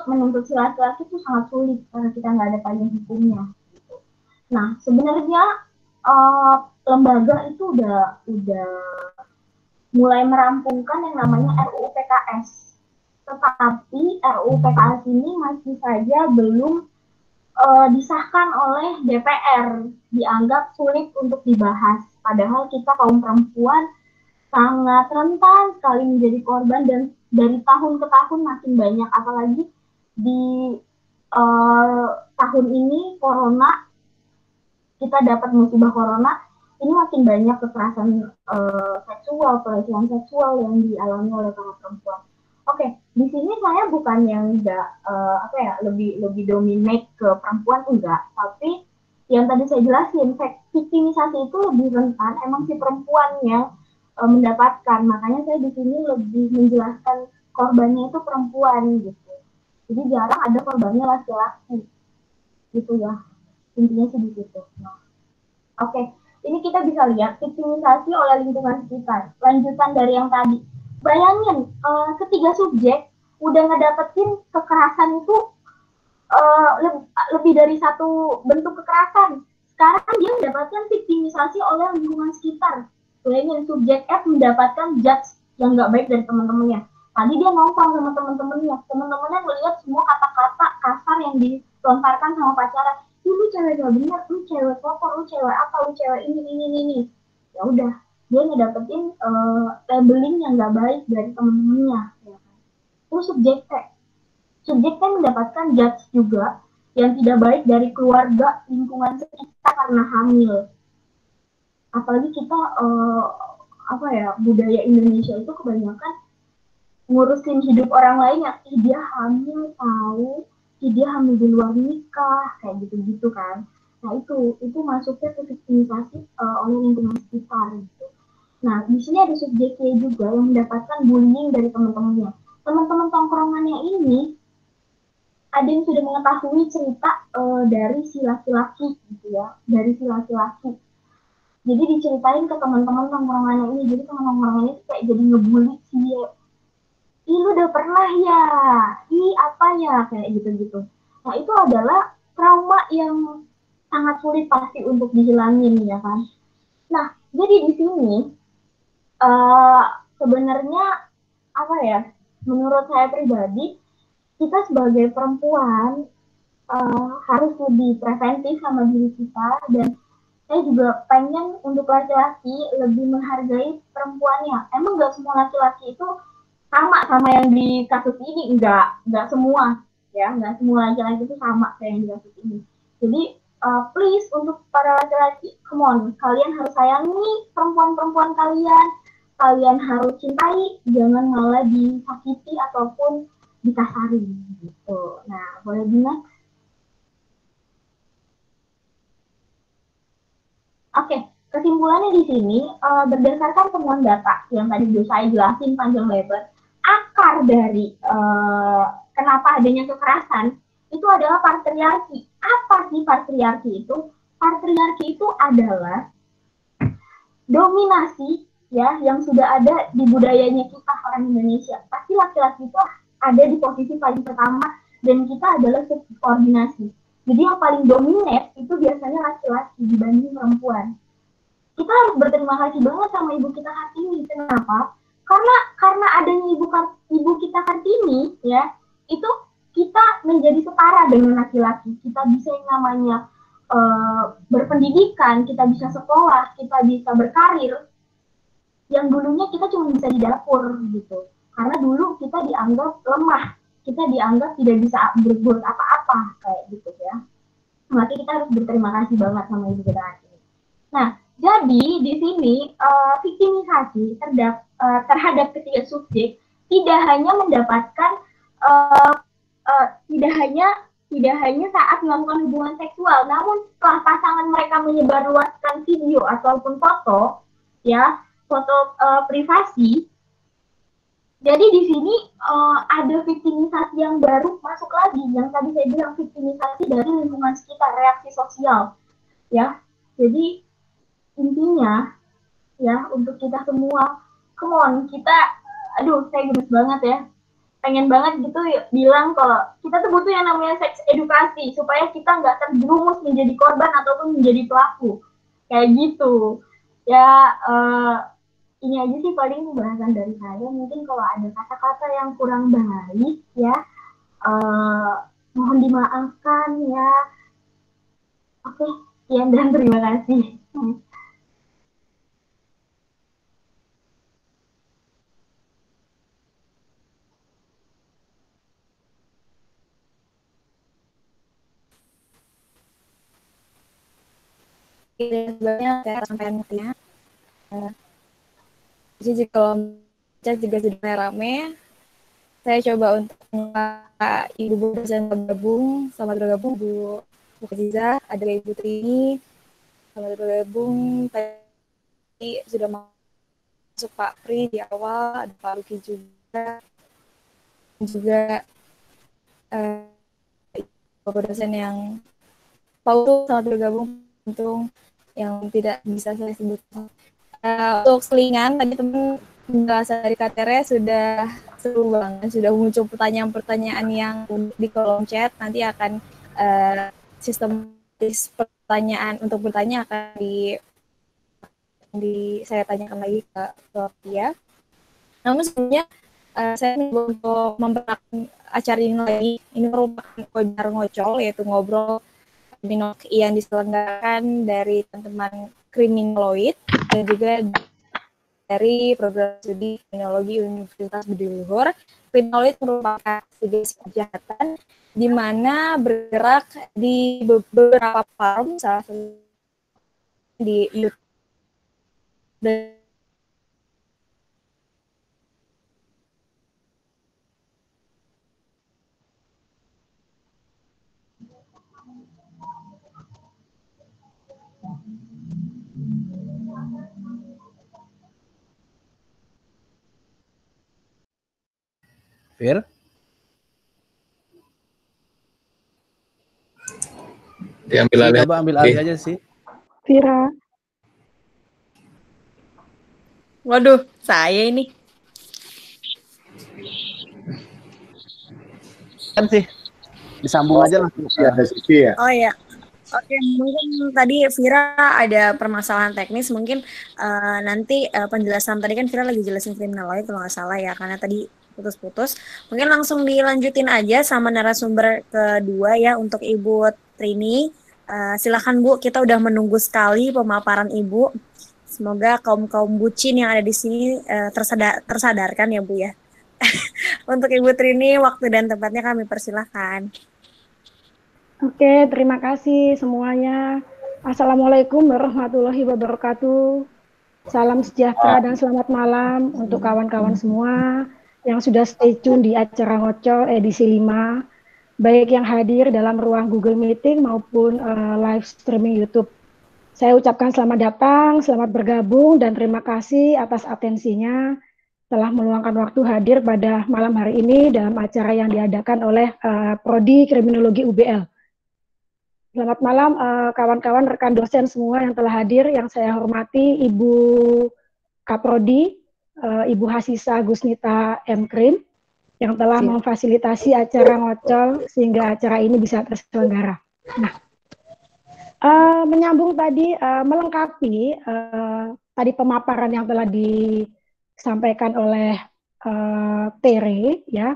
menuntut si laki-laki itu sangat sulit karena kita nggak ada payung hukumnya. Gitu. Nah, sebenarnya lembaga itu udah mulai merampungkan yang namanya RUU PKS. Tetapi RUU PKS ini masih saja belum disahkan oleh DPR, dianggap sulit untuk dibahas. Padahal kita kaum perempuan sangat rentan sekali menjadi korban dan dari tahun ke tahun makin banyak, apalagi di tahun ini corona, kita dapat musibah corona, ini makin banyak kekerasan seksual, pelecehan seksual yang dialami oleh para perempuan. Oke, di sini saya bukan yang enggak lebih dominate ke perempuan, enggak, tapi yang tadi saya jelasin, victimisasi itu lebih rentan emang si perempuan yang mendapatkan. Makanya saya di sini lebih menjelaskan korbannya itu perempuan gitu. Jadi jarang ada korbannya laki-laki gitu ya. Intinya sih di situ. Nah, oke, ini kita bisa lihat victimisasi oleh lingkungan sekitar. Lanjutan dari yang tadi. Bayangin, ketiga subjek udah ngedapetin kekerasan itu lebih dari satu bentuk kekerasan. Sekarang dia mendapatkan victimisasi oleh lingkungan sekitar. Bayangin, subjek F mendapatkan judge yang nggak baik dari teman-temannya. Tadi dia nongkrong sama teman-temannya ngelihat semua kata-kata kasar yang dilontarkan sama pacarnya. Lu cewek gak bener, lu cewek kotor, lu cewek apa, lu cewek ini. Ya udah, dia ngedapetin labeling yang gak baik dari temen-temennya. Ya kan? Terus subjek T mendapatkan judge juga yang tidak baik dari keluarga, lingkungan sekitar karena hamil. Apalagi kita budaya Indonesia itu kebanyakan ngurusin hidup orang lain yang dia hamil tahu, dia hamil di luar nikah, kayak gitu-gitu kan. Nah itu masuknya ke victimisasi oleh lingkungan sekitar gitu. Nah di sini ada subjek Y juga yang mendapatkan bullying dari teman-temannya. Teman-teman tongkrongannya ini ada yang sudah mengetahui cerita dari si laki-laki gitu ya, dari si laki-laki. Jadi diceritain ke teman-teman tongkrongannya ini, jadi teman tongkrongannya itu kayak jadi ngebully si Y. Lu udah pernah ya? Apa ya? Kayak gitu-gitu. Nah, itu adalah trauma yang sangat sulit pasti untuk dihilangin, ya kan? Nah, jadi di sini sebenarnya menurut saya pribadi, kita sebagai perempuan harus lebih preventif sama diri kita, dan saya juga pengen untuk laki-laki lebih menghargai perempuannya. Emang gak semua laki-laki itu sama yang di kasus ini, enggak semua ya, enggak semua laki-laki itu sama kayak yang di kasus ini. Jadi please untuk para laki-laki, come on, kalian harus sayangi perempuan-perempuan kalian harus cintai, jangan malah disakiti ataupun dikasari gitu. Nah, boleh di next. Oke, kesimpulannya di sini berdasarkan temuan data yang tadi sudah saya jelasin panjang lebar, akar dari kenapa adanya kekerasan itu adalah patriarki. Apa sih patriarki itu? Patriarki itu adalah dominasi ya yang sudah ada di budayanya kita orang Indonesia. Pasti laki-laki itu ada di posisi paling pertama dan kita adalah subordinasi. Jadi yang paling dominan itu biasanya laki-laki dibanding perempuan. Kita harus berterima kasih banget sama Ibu kita Kartini. Kenapa? Karena adanya Ibu kita Kartini, ya, itu kita menjadi setara dengan laki-laki. Kita bisa yang namanya berpendidikan, kita bisa sekolah, kita bisa berkarir. Yang dulunya kita cuma bisa di dapur gitu. Karena dulu kita dianggap lemah, kita dianggap tidak bisa berbuat apa-apa kayak gitu ya. Maka kita harus berterima kasih banget sama Ibu kita Kartini. Nah, jadi di sini victimisasi terhadap ketiga subjek tidak hanya mendapatkan tidak hanya saat melakukan hubungan seksual, namun setelah pasangan mereka menyebarluaskan video ataupun foto, ya, foto privasi. Jadi di sini ada victimisasi yang baru masuk lagi, yang tadi saya bilang victimisasi dari lingkungan sekitar, reaksi sosial, ya. Jadi intinya, ya, untuk kita semua, come on, kita, saya gemes banget ya, pengen banget gitu bilang kalau kita tuh butuh yang namanya seks edukasi supaya kita nggak terjerumus menjadi korban ataupun menjadi pelaku. kayak gitu. Ya, ini aja sih paling pembahasan dari saya. Mungkin kalau ada kata-kata yang kurang baik ya, mohon dimaafkan ya. Oke, sekian dan terima kasih. Sebenarnya saya sampaikan ya. Jadi kalau chat juga sudah rame, saya coba untuk ibu dosen bergabung, selamat bergabung Bu Aziza, ada Ibu Trini, selamat bergabung. Tadi sudah masuk Pak Pri di awal, ada Pak Luki juga Bapak dosen yang Paul selamat bergabung untuk yang tidak bisa saya sebutkan. Untuk selingan tadi teman penjelasan dari KTR sudah seru banget, sudah muncul pertanyaan-pertanyaan yang unik di kolom chat. Nanti akan sistematis pertanyaan untuk bertanya akan saya tanyakan lagi ke Sofia. Namun sebelumnya saya mencoba untuk memperkenalkan acara ini lagi. Ini merupakan Kodar Ngocol, yaitu ngobrol yang diselenggarakan dari teman-teman kriminoloid dan juga dari program studi kriminologi Universitas Budi Luhur. Kriminoloid merupakan studi kejahatan di mana bergerak di beberapa forum, salah satu di YouTube. Fir? Diambil alih. Coba ambil alih aja sih. Vira. Waduh, saya ini. Kan sih, disambung aja langsung. Ada sisi ya. Oh iya. Oke, mungkin tadi Vira ada permasalahan teknis, mungkin nanti penjelasan tadi kan Vira lagi jelasin kriminologi kalau nggak salah ya, karena tadi putus-putus. Mungkin langsung dilanjutin aja sama narasumber kedua ya untuk Ibu Trini. Silakan Bu, kita udah menunggu sekali pemaparan Ibu. Semoga kaum bucin yang ada di sini tersadarkan ya Bu ya. Untuk Ibu Trini, waktu dan tempatnya kami persilahkan. Oke, terima kasih semuanya. Assalamualaikum warahmatullahi wabarakatuh. Salam sejahtera dan selamat malam untuk kawan-kawan semua yang sudah stay tune di acara Ngocol edisi 5, baik yang hadir dalam ruang Google Meeting maupun live streaming YouTube. Saya ucapkan selamat datang, selamat bergabung, dan terima kasih atas atensinya telah meluangkan waktu hadir pada malam hari ini dalam acara yang diadakan oleh Prodi Kriminologi UBL. Selamat malam kawan-kawan, rekan dosen semua yang telah hadir, yang saya hormati Ibu Kaprodi, Ibu Hasisa Gusnita M. Krim, yang telah memfasilitasi acara Ngocol sehingga acara ini bisa terselenggara. Nah, menyambung tadi, melengkapi tadi pemaparan yang telah disampaikan oleh Tere, ya.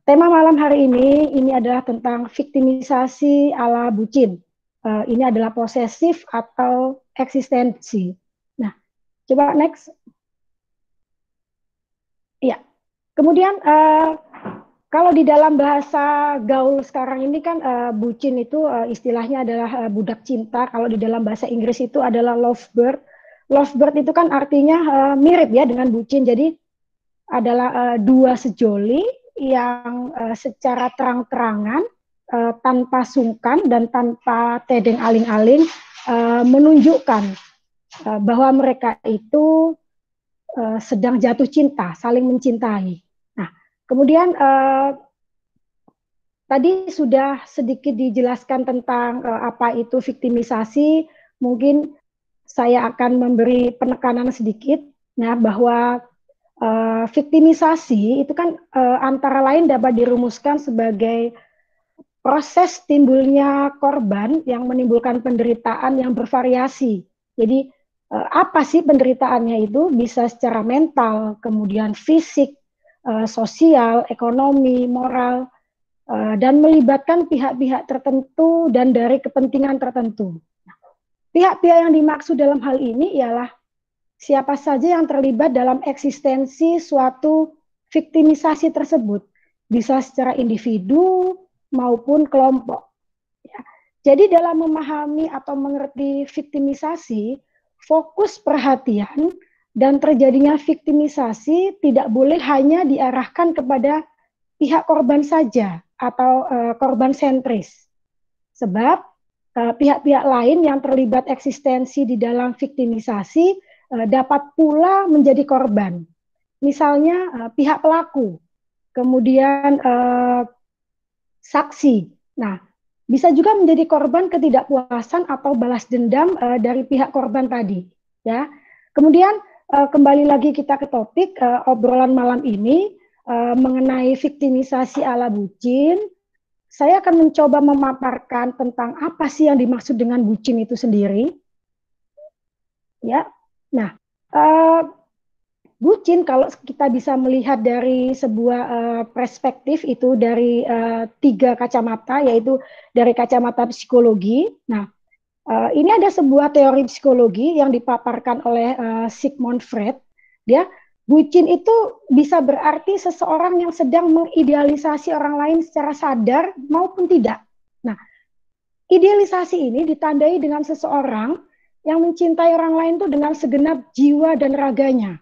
Tema malam hari ini adalah tentang viktimisasi ala bucin. Ini adalah posesif atau eksistensi. Nah, coba next. Ya, kemudian kalau di dalam bahasa gaul sekarang ini kan bucin itu istilahnya adalah budak cinta. Kalau di dalam bahasa Inggris itu adalah lovebird. Lovebird itu kan artinya mirip ya dengan bucin. Jadi adalah dua sejoli yang secara terang-terangan, tanpa sungkan dan tanpa tedeng aling-aling menunjukkan bahwa mereka itu sedang jatuh cinta, saling mencintai. Nah, kemudian tadi sudah sedikit dijelaskan tentang apa itu viktimisasi. Mungkin saya akan memberi penekanan sedikit, nah, bahwa viktimisasi itu kan antara lain dapat dirumuskan sebagai proses timbulnya korban yang menimbulkan penderitaan yang bervariasi. Jadi apa sih penderitaannya itu? Bisa secara mental, kemudian fisik, sosial, ekonomi, moral, dan melibatkan pihak-pihak tertentu dan dari kepentingan tertentu. Pihak-pihak yang dimaksud dalam hal ini ialah siapa saja yang terlibat dalam eksistensi suatu viktimisasi tersebut, bisa secara individu maupun kelompok. Ya. Jadi dalam memahami atau mengerti viktimisasi, fokus perhatian dan terjadinya viktimisasi tidak boleh hanya diarahkan kepada pihak korban saja atau korban sentris. Sebab pihak-pihak lain yang terlibat eksistensi di dalam viktimisasi dapat pula menjadi korban. Misalnya pihak pelaku, kemudian saksi. Nah, bisa juga menjadi korban ketidakpuasan atau balas dendam dari pihak korban tadi. Ya, kemudian kembali lagi kita ke topik obrolan malam ini mengenai viktimisasi ala bucin. Saya akan mencoba memaparkan tentang apa sih yang dimaksud dengan bucin itu sendiri. Ya, nah, bucin kalau kita bisa melihat dari sebuah perspektif itu dari 3 kacamata, yaitu dari kacamata psikologi. Nah, ini ada sebuah teori psikologi yang dipaparkan oleh Sigmund Freud. Dia bucin itu bisa berarti seseorang yang sedang mengidealisasi orang lain secara sadar maupun tidak. Nah, idealisasi ini ditandai dengan seseorang yang mencintai orang lain itu dengan segenap jiwa dan raganya.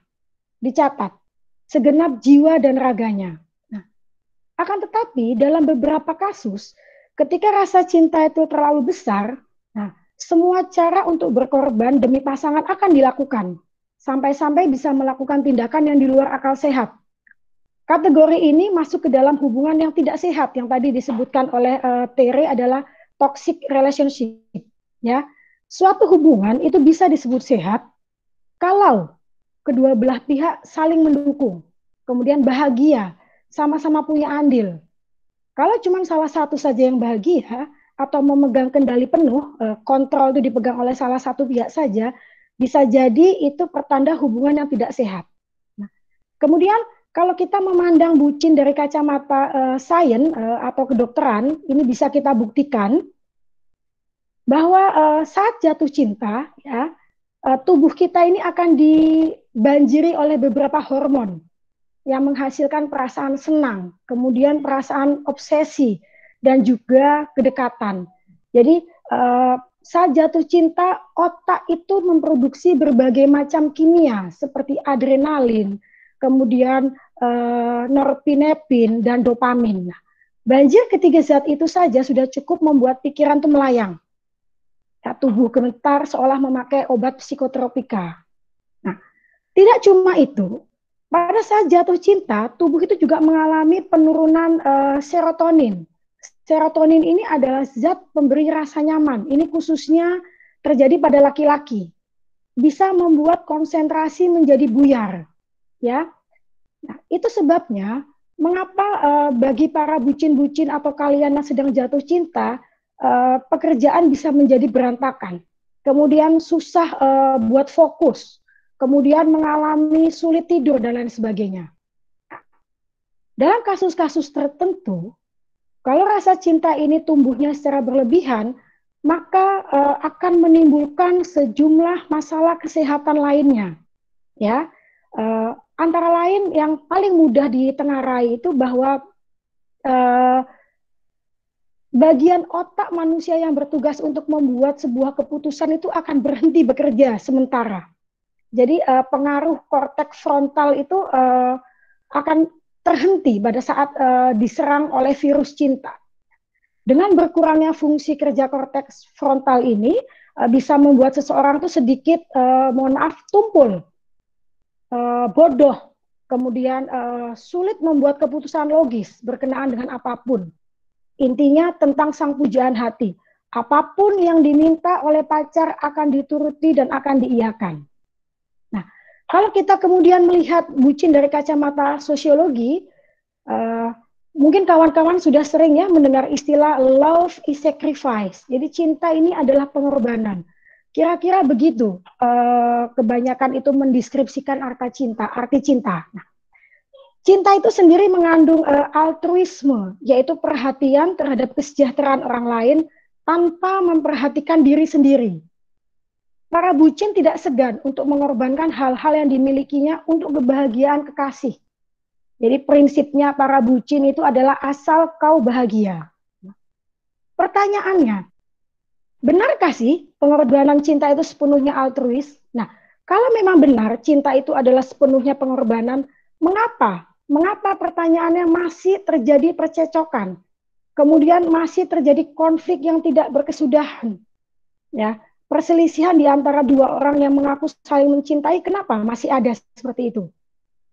Dicatat, segenap jiwa dan raganya. Nah, akan tetapi dalam beberapa kasus, ketika rasa cinta itu terlalu besar, nah, semua cara untuk berkorban demi pasangan akan dilakukan. Sampai-sampai bisa melakukan tindakan yang di luar akal sehat. Kategori ini masuk ke dalam hubungan yang tidak sehat, yang tadi disebutkan oleh Tere adalah toxic relationship. Ya, suatu hubungan itu bisa disebut sehat kalau kedua belah pihak saling mendukung, kemudian bahagia, sama-sama punya andil. Kalau cuma salah satu saja yang bahagia atau memegang kendali penuh, kontrol itu dipegang oleh salah satu pihak saja, bisa jadi itu pertanda hubungan yang tidak sehat. Nah, kemudian kalau kita memandang bucin dari kacamata sains atau kedokteran, ini bisa kita buktikan bahwa saat jatuh cinta, ya, tubuh kita ini akan dibanjiri oleh beberapa hormon yang menghasilkan perasaan senang, kemudian perasaan obsesi, dan juga kedekatan. Jadi saat jatuh cinta, otak itu memproduksi berbagai macam kimia seperti adrenalin, kemudian norepinefrin, dan dopamin. Nah, banjir ketiga zat itu saja sudah cukup membuat pikiran itu melayang. Ya, tubuh gemetar seolah memakai obat psikotropika. Nah, tidak cuma itu, pada saat jatuh cinta, tubuh itu juga mengalami penurunan serotonin. Serotonin ini adalah zat pemberi rasa nyaman. Ini khususnya terjadi pada laki-laki. Bisa membuat konsentrasi menjadi buyar. Ya, nah, itu sebabnya mengapa bagi para bucin-bucin atau kalian yang sedang jatuh cinta, pekerjaan bisa menjadi berantakan. Kemudian susah buat fokus. Kemudian mengalami sulit tidur dan lain sebagainya. Dalam kasus-kasus tertentu, kalau rasa cinta ini tumbuhnya secara berlebihan, maka akan menimbulkan sejumlah masalah kesehatan lainnya. Ya, antara lain yang paling mudah ditengarai itu bahwa bagian otak manusia yang bertugas untuk membuat sebuah keputusan itu akan berhenti bekerja sementara. Jadi pengaruh korteks frontal itu akan terhenti pada saat diserang oleh virus cinta. Dengan berkurangnya fungsi kerja korteks frontal ini bisa membuat seseorang itu sedikit, mohon maaf, tumpul, bodoh, kemudian sulit membuat keputusan logis berkenaan dengan apapun. Intinya tentang sang pujaan hati. Apapun yang diminta oleh pacar akan dituruti dan akan diiyakan. Nah, kalau kita kemudian melihat bucin dari kacamata sosiologi, mungkin kawan-kawan sudah sering ya mendengar istilah love is sacrifice. Jadi cinta ini adalah pengorbanan. Kira-kira begitu. Kebanyakan itu mendeskripsikan arti cinta. Nah, cinta itu sendiri mengandung altruisme, yaitu perhatian terhadap kesejahteraan orang lain tanpa memperhatikan diri sendiri. Para bucin tidak segan untuk mengorbankan hal-hal yang dimilikinya untuk kebahagiaan kekasih. Jadi prinsipnya para bucin itu adalah asal kau bahagia. Pertanyaannya, benarkah sih pengorbanan cinta itu sepenuhnya altruis? Nah, kalau memang benar cinta itu adalah sepenuhnya pengorbanan, mengapa? Mengapa pertanyaannya masih terjadi percecokan? Kemudian masih terjadi konflik yang tidak berkesudahan. Ya, perselisihan di antara dua orang yang mengaku saling mencintai, kenapa masih ada seperti itu?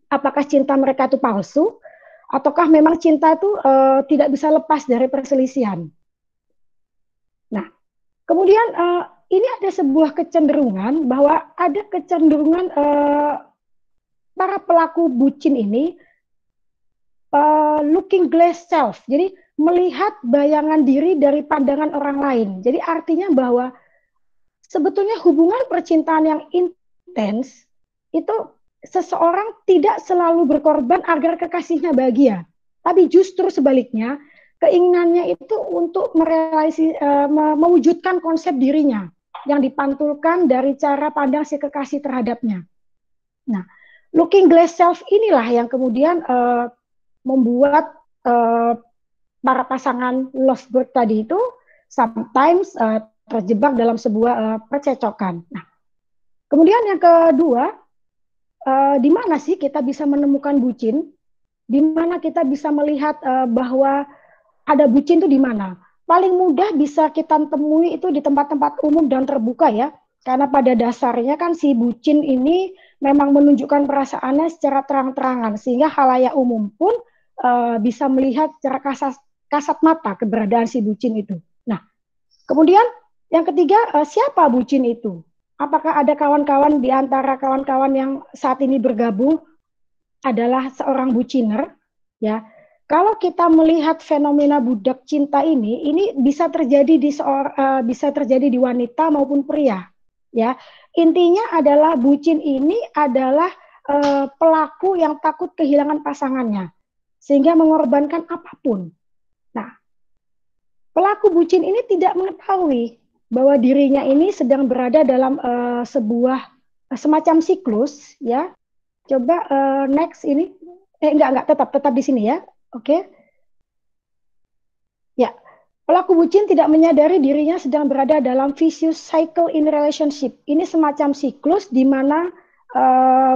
Apakah cinta mereka itu palsu? Ataukah memang cinta itu tidak bisa lepas dari perselisihan? Nah, kemudian ini ada sebuah kecenderungan bahwa ada kecenderungan para pelaku bucin ini looking glass self. Jadi melihat bayangan diri dari pandangan orang lain. Jadi artinya bahwa sebetulnya hubungan percintaan yang intens itu seseorang tidak selalu berkorban agar kekasihnya bahagia. Tapi justru sebaliknya, keinginannya itu untuk mewujudkan konsep dirinya yang dipantulkan dari cara pandang si kekasih terhadapnya. Nah, looking glass self inilah yang kemudian membuat para pasangan lovebird tadi itu sometimes terjebak dalam sebuah percecokan. Nah, kemudian yang kedua, di mana sih kita bisa menemukan bucin? Di mana kita bisa melihat bahwa ada bucin itu di mana? Paling mudah bisa kita temui itu di tempat-tempat umum dan terbuka ya. Karena pada dasarnya kan si bucin ini memang menunjukkan perasaannya secara terang-terangan. Sehingga khalayak umum pun bisa melihat secara kasat mata keberadaan si bucin itu. Nah, kemudian yang ketiga, siapa bucin itu? Apakah ada kawan-kawan di antara kawan-kawan yang saat ini bergabung adalah seorang buciner? Ya, kalau kita melihat fenomena budak cinta ini bisa terjadi di wanita maupun pria. Ya, intinya adalah bucin ini adalah pelaku yang takut kehilangan pasangannya, sehingga mengorbankan apapun. Nah, pelaku bucin ini tidak mengetahui bahwa dirinya ini sedang berada dalam sebuah semacam siklus, ya. Coba next ini, enggak tetap di sini ya, oke. Ya, pelaku bucin tidak menyadari dirinya sedang berada dalam vicious cycle in relationship. Ini semacam siklus di mana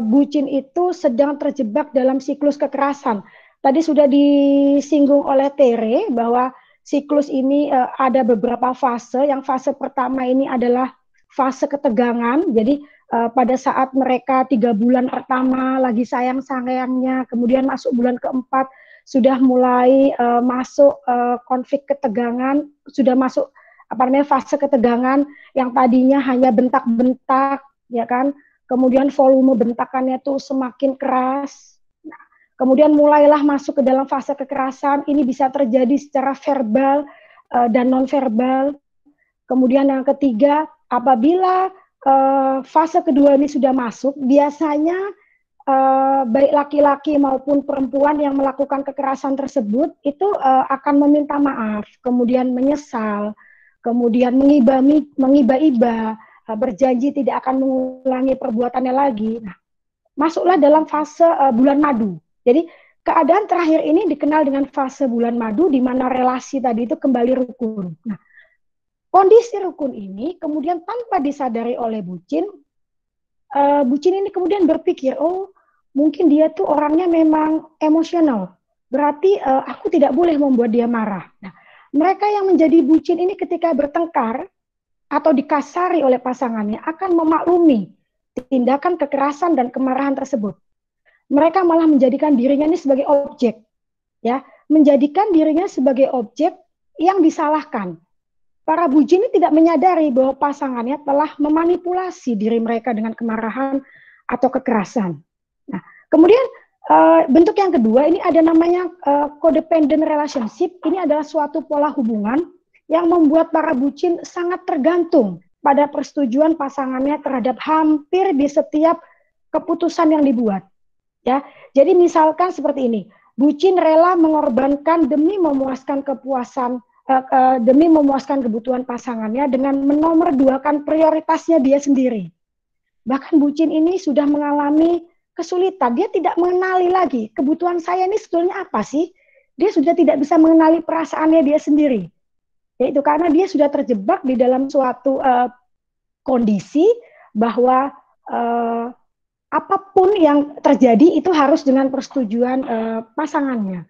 bucin itu sedang terjebak dalam siklus kekerasan. Tadi sudah disinggung oleh Tere bahwa siklus ini ada beberapa fase. Yang fase pertama ini adalah fase ketegangan. Jadi pada saat mereka 3 bulan pertama lagi sayang-sayangnya, kemudian masuk bulan keempat sudah mulai masuk konflik ketegangan, sudah masuk fase ketegangan yang tadinya hanya bentak-bentak, ya kan? Kemudian volume bentakannya tuh semakin keras. Kemudian mulailah masuk ke dalam fase kekerasan. Ini bisa terjadi secara verbal dan non-verbal. Kemudian yang ketiga, apabila fase kedua ini sudah masuk, biasanya baik laki-laki maupun perempuan yang melakukan kekerasan tersebut itu akan meminta maaf, kemudian menyesal, kemudian mengiba-iba, berjanji tidak akan mengulangi perbuatannya lagi. Nah, masuklah dalam fase bulan madu. Jadi keadaan terakhir ini dikenal dengan fase bulan madu, di mana relasi tadi itu kembali rukun. Nah, kondisi rukun ini kemudian tanpa disadari oleh bucin, bucin ini kemudian berpikir, oh mungkin dia tuh orangnya memang emosional, berarti aku tidak boleh membuat dia marah. Nah, mereka yang menjadi bucin ini ketika bertengkar atau dikasari oleh pasangannya akan memaklumi tindakan kekerasan dan kemarahan tersebut. Mereka malah menjadikan dirinya ini sebagai objek, ya, menjadikan dirinya sebagai objek yang disalahkan. Para bucin ini tidak menyadari bahwa pasangannya telah memanipulasi diri mereka dengan kemarahan atau kekerasan. Nah, kemudian Bentuk yang kedua ini ada namanya codependent relationship. Ini adalah suatu pola hubungan yang membuat para bucin sangat tergantung pada persetujuan pasangannya terhadap hampir di setiap keputusan yang dibuat. Ya, jadi misalkan seperti ini, bucin rela mengorbankan demi memuaskan demi memuaskan kebutuhan pasangannya dengan menomorduakan prioritasnya dia sendiri. Bahkan bucin ini sudah mengalami kesulitan, dia tidak mengenali lagi kebutuhan saya ini sebetulnya apa sih. Dia sudah tidak bisa mengenali perasaannya dia sendiri. Yaitu karena dia sudah terjebak di dalam suatu kondisi bahwa apapun yang terjadi itu harus dengan persetujuan pasangannya.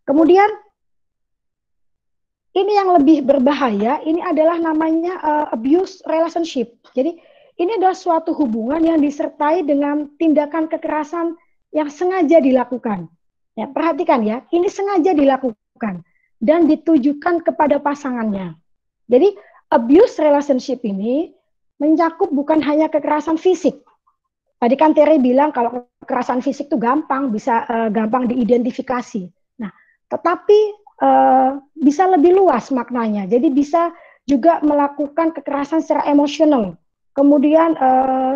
Kemudian ini yang lebih berbahaya, ini adalah namanya abuse relationship. Jadi ini adalah suatu hubungan yang disertai dengan tindakan kekerasan yang sengaja dilakukan. Ya, perhatikan ya, ini sengaja dilakukan dan ditujukan kepada pasangannya. Jadi abuse relationship ini mencakup bukan hanya kekerasan fisik. Tadi kan Tere bilang kalau kekerasan fisik itu gampang, bisa gampang diidentifikasi. Nah, tetapi bisa lebih luas maknanya. Jadi bisa juga melakukan kekerasan secara emosional, kemudian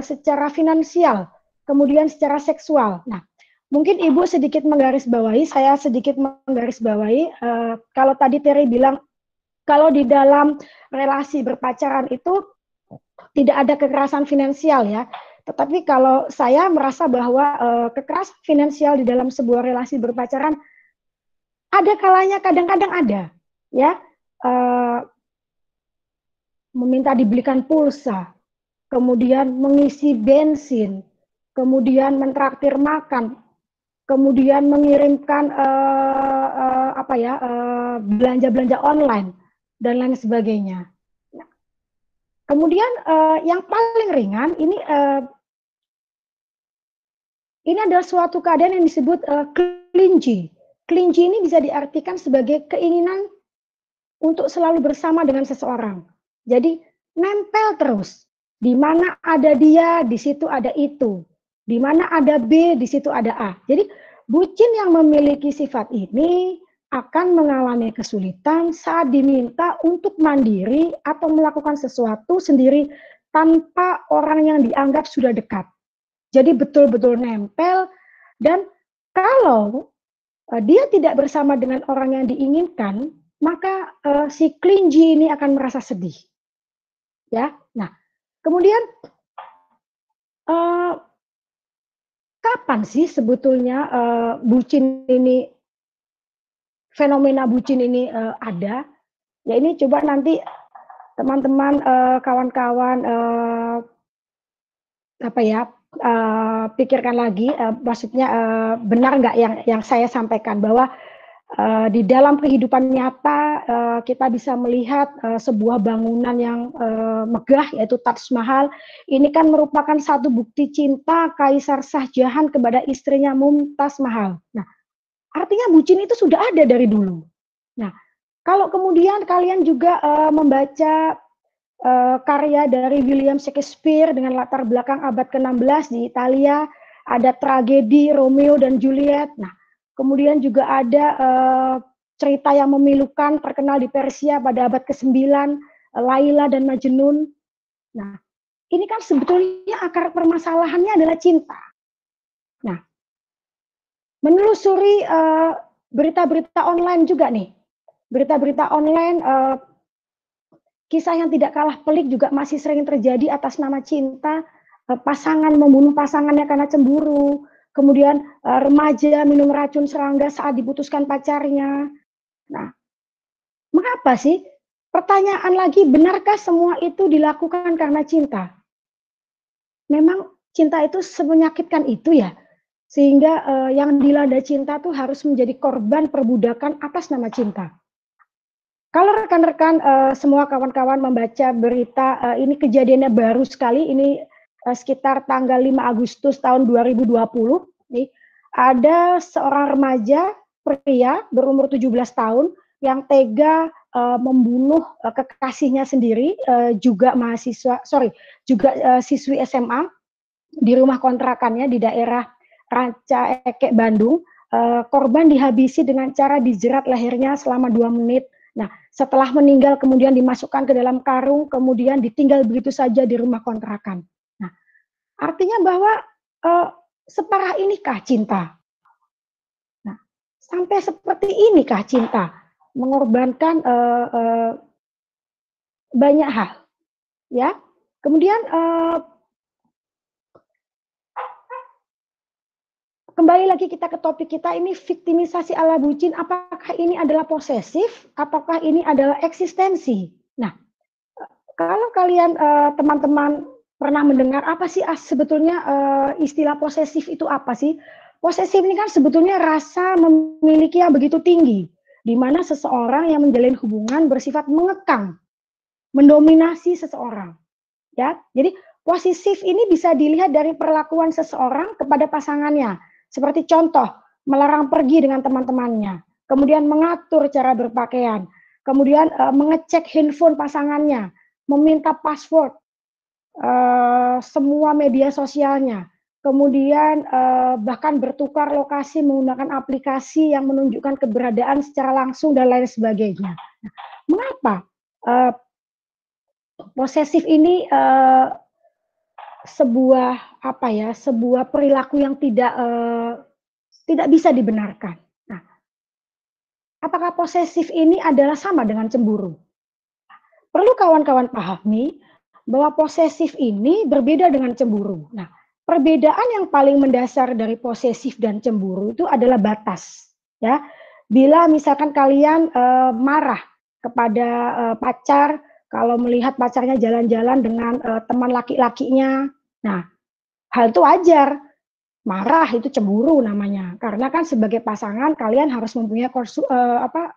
secara finansial, kemudian secara seksual. Nah, mungkin Ibu sedikit menggarisbawahi, saya sedikit menggarisbawahi. Kalau tadi Tere bilang kalau di dalam relasi berpacaran itu tidak ada kekerasan finansial ya. Tetapi kalau saya merasa bahwa kekerasan finansial di dalam sebuah relasi berpacaran ada kalanya, kadang-kadang ada, ya, meminta dibelikan pulsa, kemudian mengisi bensin, kemudian mentraktir makan, kemudian mengirimkan belanja-belanja online dan lain sebagainya. Nah, kemudian yang paling ringan ini adalah suatu keadaan yang disebut clingy. Clingy ini bisa diartikan sebagai keinginan untuk selalu bersama dengan seseorang. Jadi nempel terus. Di mana ada dia, di situ ada itu. Di mana ada B, di situ ada A. Jadi bucin yang memiliki sifat ini akan mengalami kesulitan saat diminta untuk mandiri atau melakukan sesuatu sendiri tanpa orang yang dianggap sudah dekat. Jadi betul-betul nempel, dan kalau dia tidak bersama dengan orang yang diinginkan, maka si clingy ini akan merasa sedih. Ya, nah, kemudian kapan sih sebetulnya bucin ini, fenomena bucin ini ada? Ya ini coba nanti teman-teman, kawan-kawan pikirkan lagi, maksudnya benar nggak yang saya sampaikan bahwa di dalam kehidupan nyata kita bisa melihat sebuah bangunan yang megah yaitu Taj Mahal. Ini kan merupakan satu bukti cinta Kaisar Shah Jahan kepada istrinya Mumtaz Mahal. Nah, artinya bucin itu sudah ada dari dulu. Nah, kalau kemudian kalian juga membaca karya dari William Shakespeare dengan latar belakang abad ke-16 di Italia, ada tragedi Romeo dan Juliet. Nah, kemudian juga ada cerita yang memilukan terkenal di Persia pada abad ke-9, Laila dan Majnun. Nah, ini kan sebetulnya akar permasalahannya adalah cinta. Nah, menelusuri berita-berita online juga nih, berita-berita online, kisah yang tidak kalah pelik juga masih sering terjadi atas nama cinta, pasangan membunuh pasangannya karena cemburu, kemudian remaja minum racun serangga saat diputuskan pacarnya. Nah, mengapa sih? Pertanyaan lagi, benarkah semua itu dilakukan karena cinta? Memang cinta itu semenyakitkan itu ya? Sehingga yang dilanda cinta tuh harus menjadi korban perbudakan atas nama cinta. Kalau rekan-rekan semua kawan-kawan membaca berita, ini kejadiannya baru sekali, ini sekitar tanggal 5 Agustus tahun 2020, nih, ada seorang remaja pria berumur 17 tahun yang tega membunuh kekasihnya sendiri, juga siswi SMA di rumah kontrakannya di daerah Ranca Ekek, Bandung. Korban dihabisi dengan cara dijerat lehernya selama 2 menit. Nah, setelah meninggal kemudian dimasukkan ke dalam karung, kemudian ditinggal begitu saja di rumah kontrakan. Nah, artinya bahwa separah inikah cinta? Nah, sampai seperti inikah cinta? Mengorbankan banyak hal, ya. Kemudian kembali lagi kita ke topik kita ini, viktimisasi ala bucin, apakah ini adalah posesif, apakah ini adalah eksistensi? Nah, kalau kalian teman-teman pernah mendengar apa sih sebetulnya istilah posesif itu apa sih? Posesif ini kan sebetulnya rasa memiliki yang begitu tinggi, di mana seseorang yang menjalin hubungan bersifat mengekang, mendominasi seseorang. Ya, jadi posesif ini bisa dilihat dari perlakuan seseorang kepada pasangannya. Seperti contoh, melarang pergi dengan teman-temannya, kemudian mengatur cara berpakaian, kemudian mengecek handphone pasangannya, meminta password semua media sosialnya, kemudian bahkan bertukar lokasi menggunakan aplikasi yang menunjukkan keberadaan secara langsung dan lain sebagainya. Nah, mengapa posesif ini sebuah sebuah perilaku yang tidak bisa dibenarkan. Nah, apakah posesif ini adalah sama dengan cemburu? Perlu kawan-kawan pahami bahwa posesif ini berbeda dengan cemburu. Nah, perbedaan yang paling mendasar dari posesif dan cemburu itu adalah batas. Ya, bila misalkan kalian marah kepada pacar, kalau melihat pacarnya jalan-jalan dengan teman laki-lakinya, nah, hal itu wajar. Marah itu cemburu namanya. Karena kan sebagai pasangan kalian harus mempunyai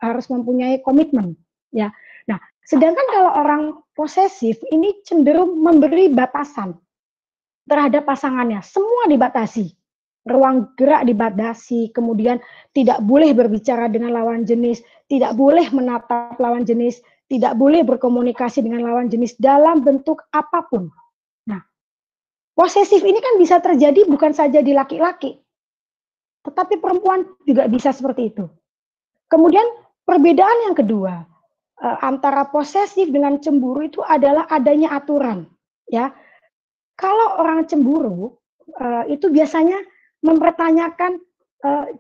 harus mempunyai komitmen, ya. Nah, sedangkan kalau orang posesif ini cenderung memberi batasan terhadap pasangannya. Semua dibatasi. Ruang gerak dibatasi, kemudian tidak boleh berbicara dengan lawan jenis, tidak boleh menatap lawan jenis, tidak boleh berkomunikasi dengan lawan jenis dalam bentuk apapun. Nah, posesif ini kan bisa terjadi bukan saja di laki-laki, tetapi perempuan juga bisa seperti itu. Kemudian perbedaan yang kedua antara posesif dengan cemburu itu adalah adanya aturan. Ya, kalau orang cemburu itu biasanya mempertanyakan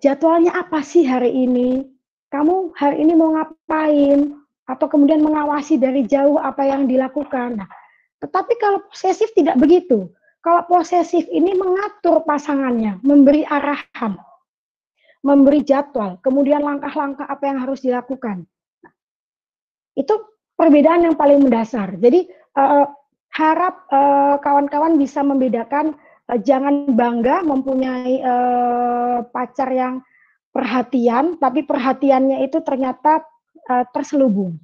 jadwalnya apa sih hari ini, kamu hari ini mau ngapain, atau kemudian mengawasi dari jauh apa yang dilakukan. Nah, tetapi kalau posesif tidak begitu. Kalau posesif ini mengatur pasangannya, memberi arahan, memberi jadwal, kemudian langkah-langkah apa yang harus dilakukan. Itu perbedaan yang paling mendasar. Jadi harap kawan-kawan bisa membedakan, jangan bangga mempunyai pacar yang perhatian, tapi perhatiannya itu ternyata terselubung.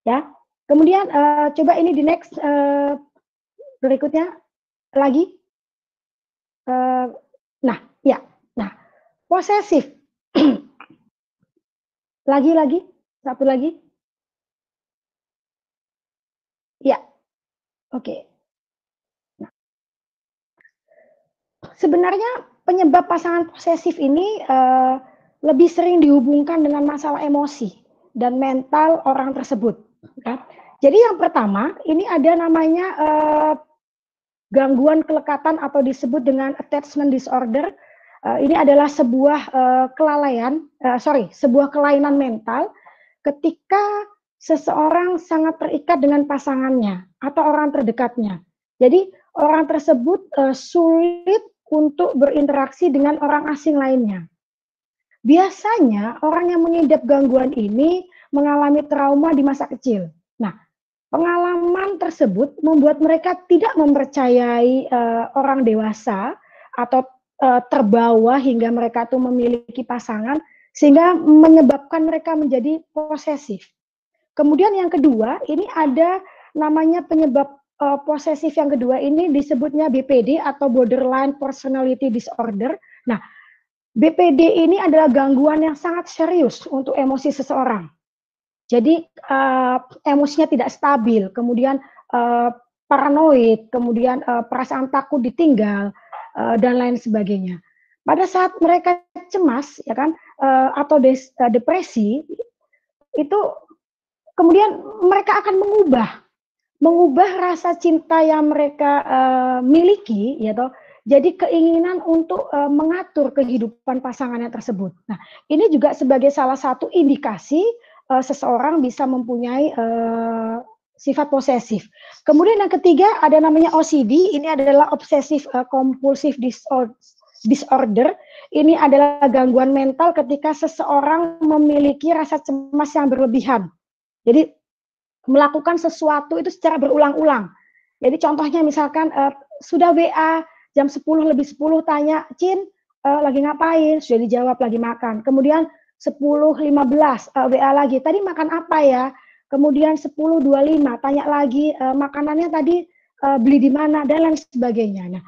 Ya. Kemudian coba ini di next berikutnya lagi. Nah, ya. Nah, posesif. lagi, satu lagi. Ya, oke. Nah, sebenarnya penyebab pasangan posesif ini lebih sering dihubungkan dengan masalah emosi dan mental orang tersebut. Ya. Jadi yang pertama, ini ada namanya gangguan kelekatan atau disebut dengan attachment disorder. Ini adalah sebuah sebuah kelainan mental ketika seseorang sangat terikat dengan pasangannya atau orang terdekatnya. Jadi orang tersebut sulit untuk berinteraksi dengan orang asing lainnya. Biasanya orang yang mengidap gangguan ini mengalami trauma di masa kecil. Nah, pengalaman tersebut membuat mereka tidak mempercayai orang dewasa atau terbawa hingga mereka tuh memiliki pasangan, sehingga menyebabkan mereka menjadi posesif. Kemudian yang kedua, ini ada namanya penyebab posesif yang kedua ini disebutnya BPD atau Borderline Personality Disorder. Nah, BPD ini adalah gangguan yang sangat serius untuk emosi seseorang. Jadi emosinya tidak stabil, kemudian paranoid, kemudian perasaan takut ditinggal, dan lain sebagainya. Pada saat mereka cemas, ya kan, atau depresi, itu kemudian mereka akan mengubah rasa cinta yang mereka miliki, ya toh, jadi keinginan untuk mengatur kehidupan pasangannya tersebut. Nah, ini juga sebagai salah satu indikasi seseorang bisa mempunyai sifat posesif. Kemudian yang ketiga ada namanya OCD, ini adalah obsessive compulsive disorder. Ini adalah gangguan mental ketika seseorang memiliki rasa cemas yang berlebihan. Jadi melakukan sesuatu itu secara berulang-ulang. Jadi contohnya misalkan sudah WA jam 10 lebih 10 tanya, Cin lagi ngapain? Sudah dijawab lagi makan. Kemudian 10.15 WA lagi, tadi makan apa ya? Kemudian 10.25 tanya lagi makanannya tadi beli di mana dan lain sebagainya. Nah,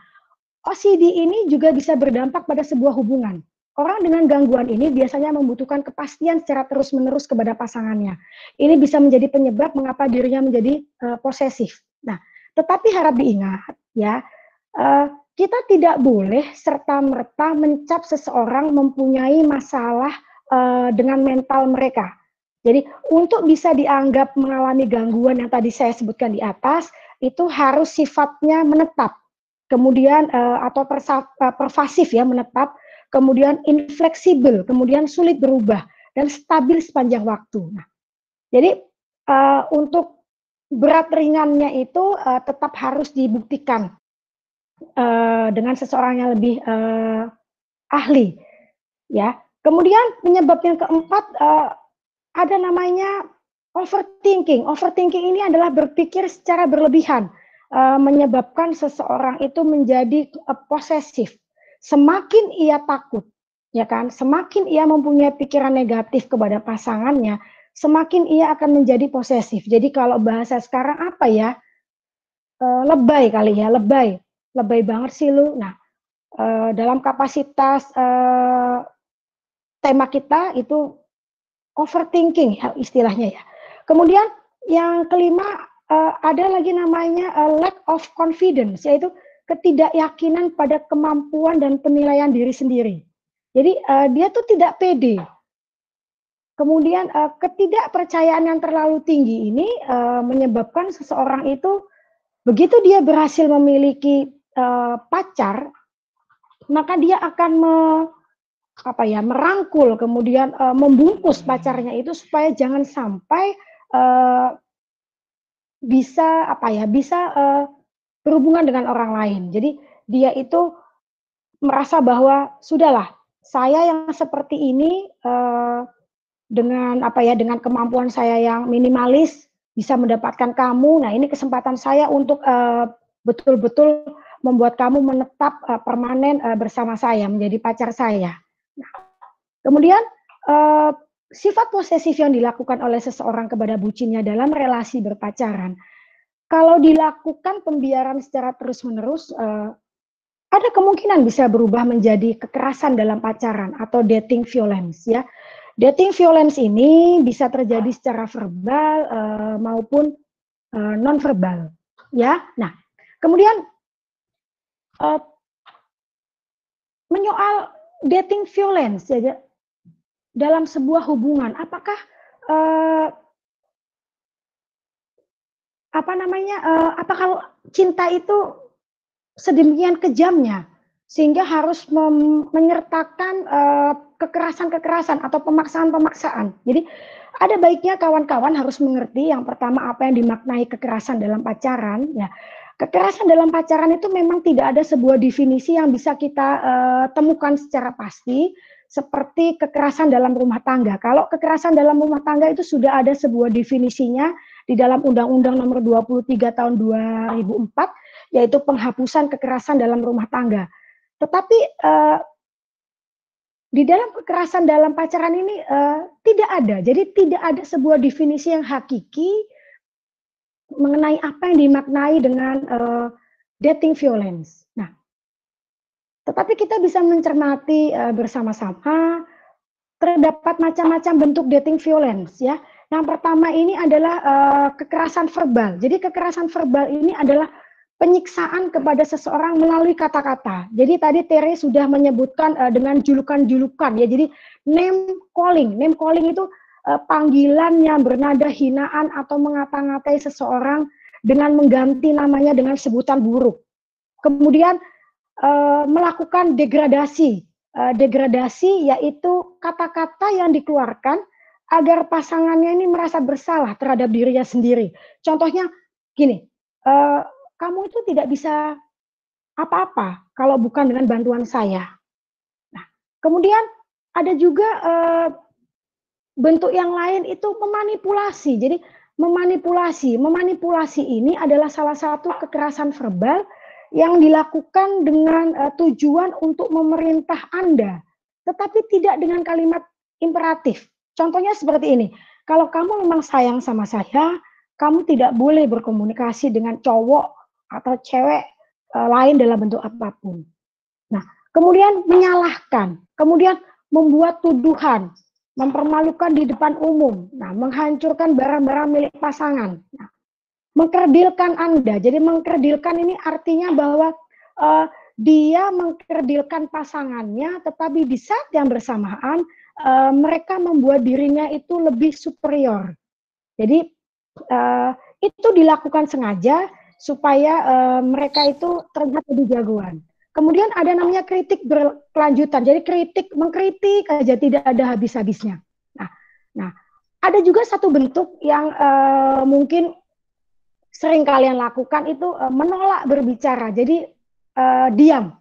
OCD ini juga bisa berdampak pada sebuah hubungan. Orang dengan gangguan ini biasanya membutuhkan kepastian secara terus-menerus kepada pasangannya. Ini bisa menjadi penyebab mengapa dirinya menjadi posesif. Nah, tetapi harap diingat ya, kita tidak boleh serta-merta mencap seseorang mempunyai masalah dengan mental mereka. Jadi untuk bisa dianggap mengalami gangguan yang tadi saya sebutkan di atas, itu harus sifatnya menetap. Kemudian atau pervasif ya, menetap, kemudian infleksibel, kemudian sulit berubah dan stabil sepanjang waktu. Nah, jadi untuk berat ringannya itu tetap harus dibuktikan dengan seseorang yang lebih ahli, ya. Kemudian penyebab yang keempat ada namanya overthinking. Overthinking ini adalah berpikir secara berlebihan. Menyebabkan seseorang itu menjadi posesif. Semakin ia takut, ya kan, semakin ia mempunyai pikiran negatif kepada pasangannya, semakin ia akan menjadi posesif. Jadi kalau bahasa sekarang apa ya, lebay kali ya, lebay banget sih lu. Nah, dalam kapasitas tema kita itu overthinking istilahnya ya. Kemudian yang kelima, ada lagi namanya lack of confidence, yaitu ketidakyakinan pada kemampuan dan penilaian diri sendiri. Jadi dia tuh tidak pede. Kemudian ketidakpercayaan yang terlalu tinggi ini menyebabkan seseorang itu begitu dia berhasil memiliki pacar, maka dia akan merangkul, kemudian membungkus pacarnya itu supaya jangan sampai bisa berhubungan dengan orang lain. Jadi dia itu merasa bahwa sudahlah, saya yang seperti ini dengan kemampuan saya yang minimalis bisa mendapatkan kamu. Nah, ini kesempatan saya untuk betul-betul membuat kamu menetap permanen bersama saya, menjadi pacar saya. Nah, kemudian sifat posesif yang dilakukan oleh seseorang kepada bucinnya dalam relasi berpacaran, kalau dilakukan pembiaran secara terus-menerus, ada kemungkinan bisa berubah menjadi kekerasan dalam pacaran atau dating violence ya. Dating violence ini bisa terjadi secara verbal maupun non-verbal ya. Nah, kemudian menyoal dating violence ya, dalam sebuah hubungan, apakah apakah cinta itu sedemikian kejamnya sehingga harus menyertakan kekerasan-kekerasan atau pemaksaan-pemaksaan. Jadi ada baiknya kawan-kawan harus mengerti yang pertama apa yang dimaknai kekerasan dalam pacaran ya. Kekerasan dalam pacaran itu memang tidak ada sebuah definisi yang bisa kita temukan secara pasti seperti kekerasan dalam rumah tangga. Kalau kekerasan dalam rumah tangga itu sudah ada sebuah definisinya di dalam Undang-Undang Nomor 23 Tahun 2004, yaitu penghapusan kekerasan dalam rumah tangga. Tetapi di dalam kekerasan dalam pacaran ini tidak ada. Jadi tidak ada sebuah definisi yang hakiki mengenai apa yang dimaknai dengan dating violence. Nah, tetapi kita bisa mencermati bersama-sama terdapat macam-macam bentuk dating violence ya. Yang pertama ini adalah kekerasan verbal. Jadi kekerasan verbal ini adalah penyiksaan kepada seseorang melalui kata-kata. Jadi tadi Tere sudah menyebutkan dengan julukan-julukan ya. Jadi name calling. Name calling itu panggilan yang bernada hinaan atau mengata-ngatai seseorang dengan mengganti namanya dengan sebutan buruk. Kemudian melakukan degradasi. Degradasi yaitu kata-kata yang dikeluarkan agar pasangannya ini merasa bersalah terhadap dirinya sendiri. Contohnya gini, kamu itu tidak bisa apa-apa kalau bukan dengan bantuan saya. Nah, kemudian ada juga bentuk yang lain itu memanipulasi. Jadi memanipulasi ini adalah salah satu kekerasan verbal yang dilakukan dengan tujuan untuk memerintah Anda, tetapi tidak dengan kalimat imperatif. Contohnya seperti ini, kalau kamu memang sayang sama saya, kamu tidak boleh berkomunikasi dengan cowok atau cewek lain dalam bentuk apapun. Nah, kemudian menyalahkan, kemudian membuat tuduhan, mempermalukan di depan umum, nah, menghancurkan barang-barang milik pasangan, nah, mengkerdilkan Anda. Jadi mengkerdilkan ini artinya bahwa dia mengkerdilkan pasangannya, tetapi di saat yang bersamaan mereka membuat dirinya itu lebih superior. Jadi itu dilakukan sengaja supaya mereka itu terlihat lebih jagoan. Kemudian ada namanya kritik berkelanjutan. Jadi mengkritik aja tidak ada habis-habisnya. Nah, ada juga satu bentuk yang mungkin sering kalian lakukan itu menolak berbicara. Jadi diam.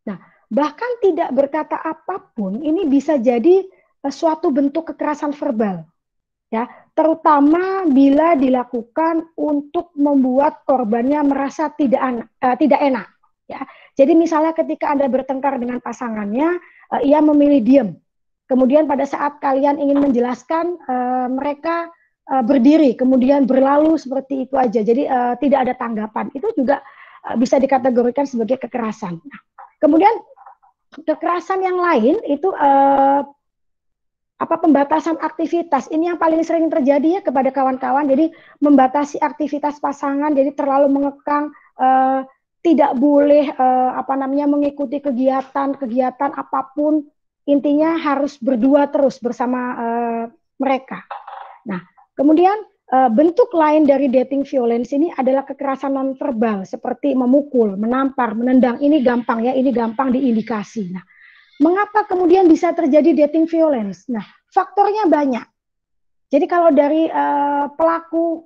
Nah, bahkan tidak berkata apapun ini bisa jadi suatu bentuk kekerasan verbal. Ya, terutama bila dilakukan untuk membuat korbannya merasa tidak enak. Ya, jadi misalnya ketika Anda bertengkar dengan pasangannya, ia memilih diam. Kemudian pada saat kalian ingin menjelaskan, mereka berdiri, kemudian berlalu seperti itu aja. Jadi tidak ada tanggapan. Itu juga bisa dikategorikan sebagai kekerasan. Nah, kemudian kekerasan yang lain itu pembatasan aktivitas. Ini yang paling sering terjadi ya kepada kawan-kawan. Jadi membatasi aktivitas pasangan, jadi terlalu mengekang, tidak boleh mengikuti kegiatan apapun. Intinya harus berdua terus bersama mereka. Nah, kemudian bentuk lain dari dating violence ini adalah kekerasan nonverbal seperti memukul, menampar, menendang. Ini gampang ya, ini gampang diindikasi. Nah, mengapa kemudian bisa terjadi dating violence? Nah, faktornya banyak. Jadi kalau dari pelaku,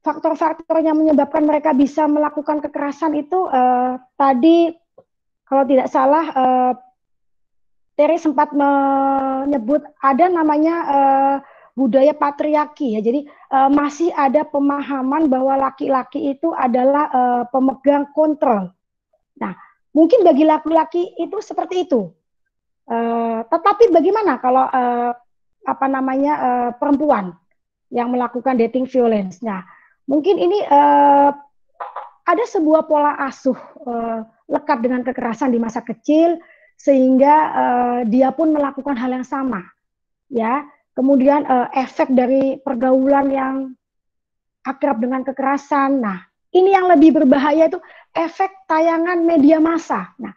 faktor-faktor yang menyebabkan mereka bisa melakukan kekerasan itu tadi kalau tidak salah Tere sempat menyebut ada namanya budaya patriarki ya. Jadi masih ada pemahaman bahwa laki-laki itu adalah pemegang kontrol. Nah, mungkin bagi laki-laki itu seperti itu. Tetapi bagaimana kalau perempuan yang melakukan dating violence? Nah, mungkin ini ada sebuah pola asuh lekat dengan kekerasan di masa kecil sehingga dia pun melakukan hal yang sama, ya. Kemudian efek dari pergaulan yang akrab dengan kekerasan. Nah, ini yang lebih berbahaya itu efek tayangan media massa. Nah,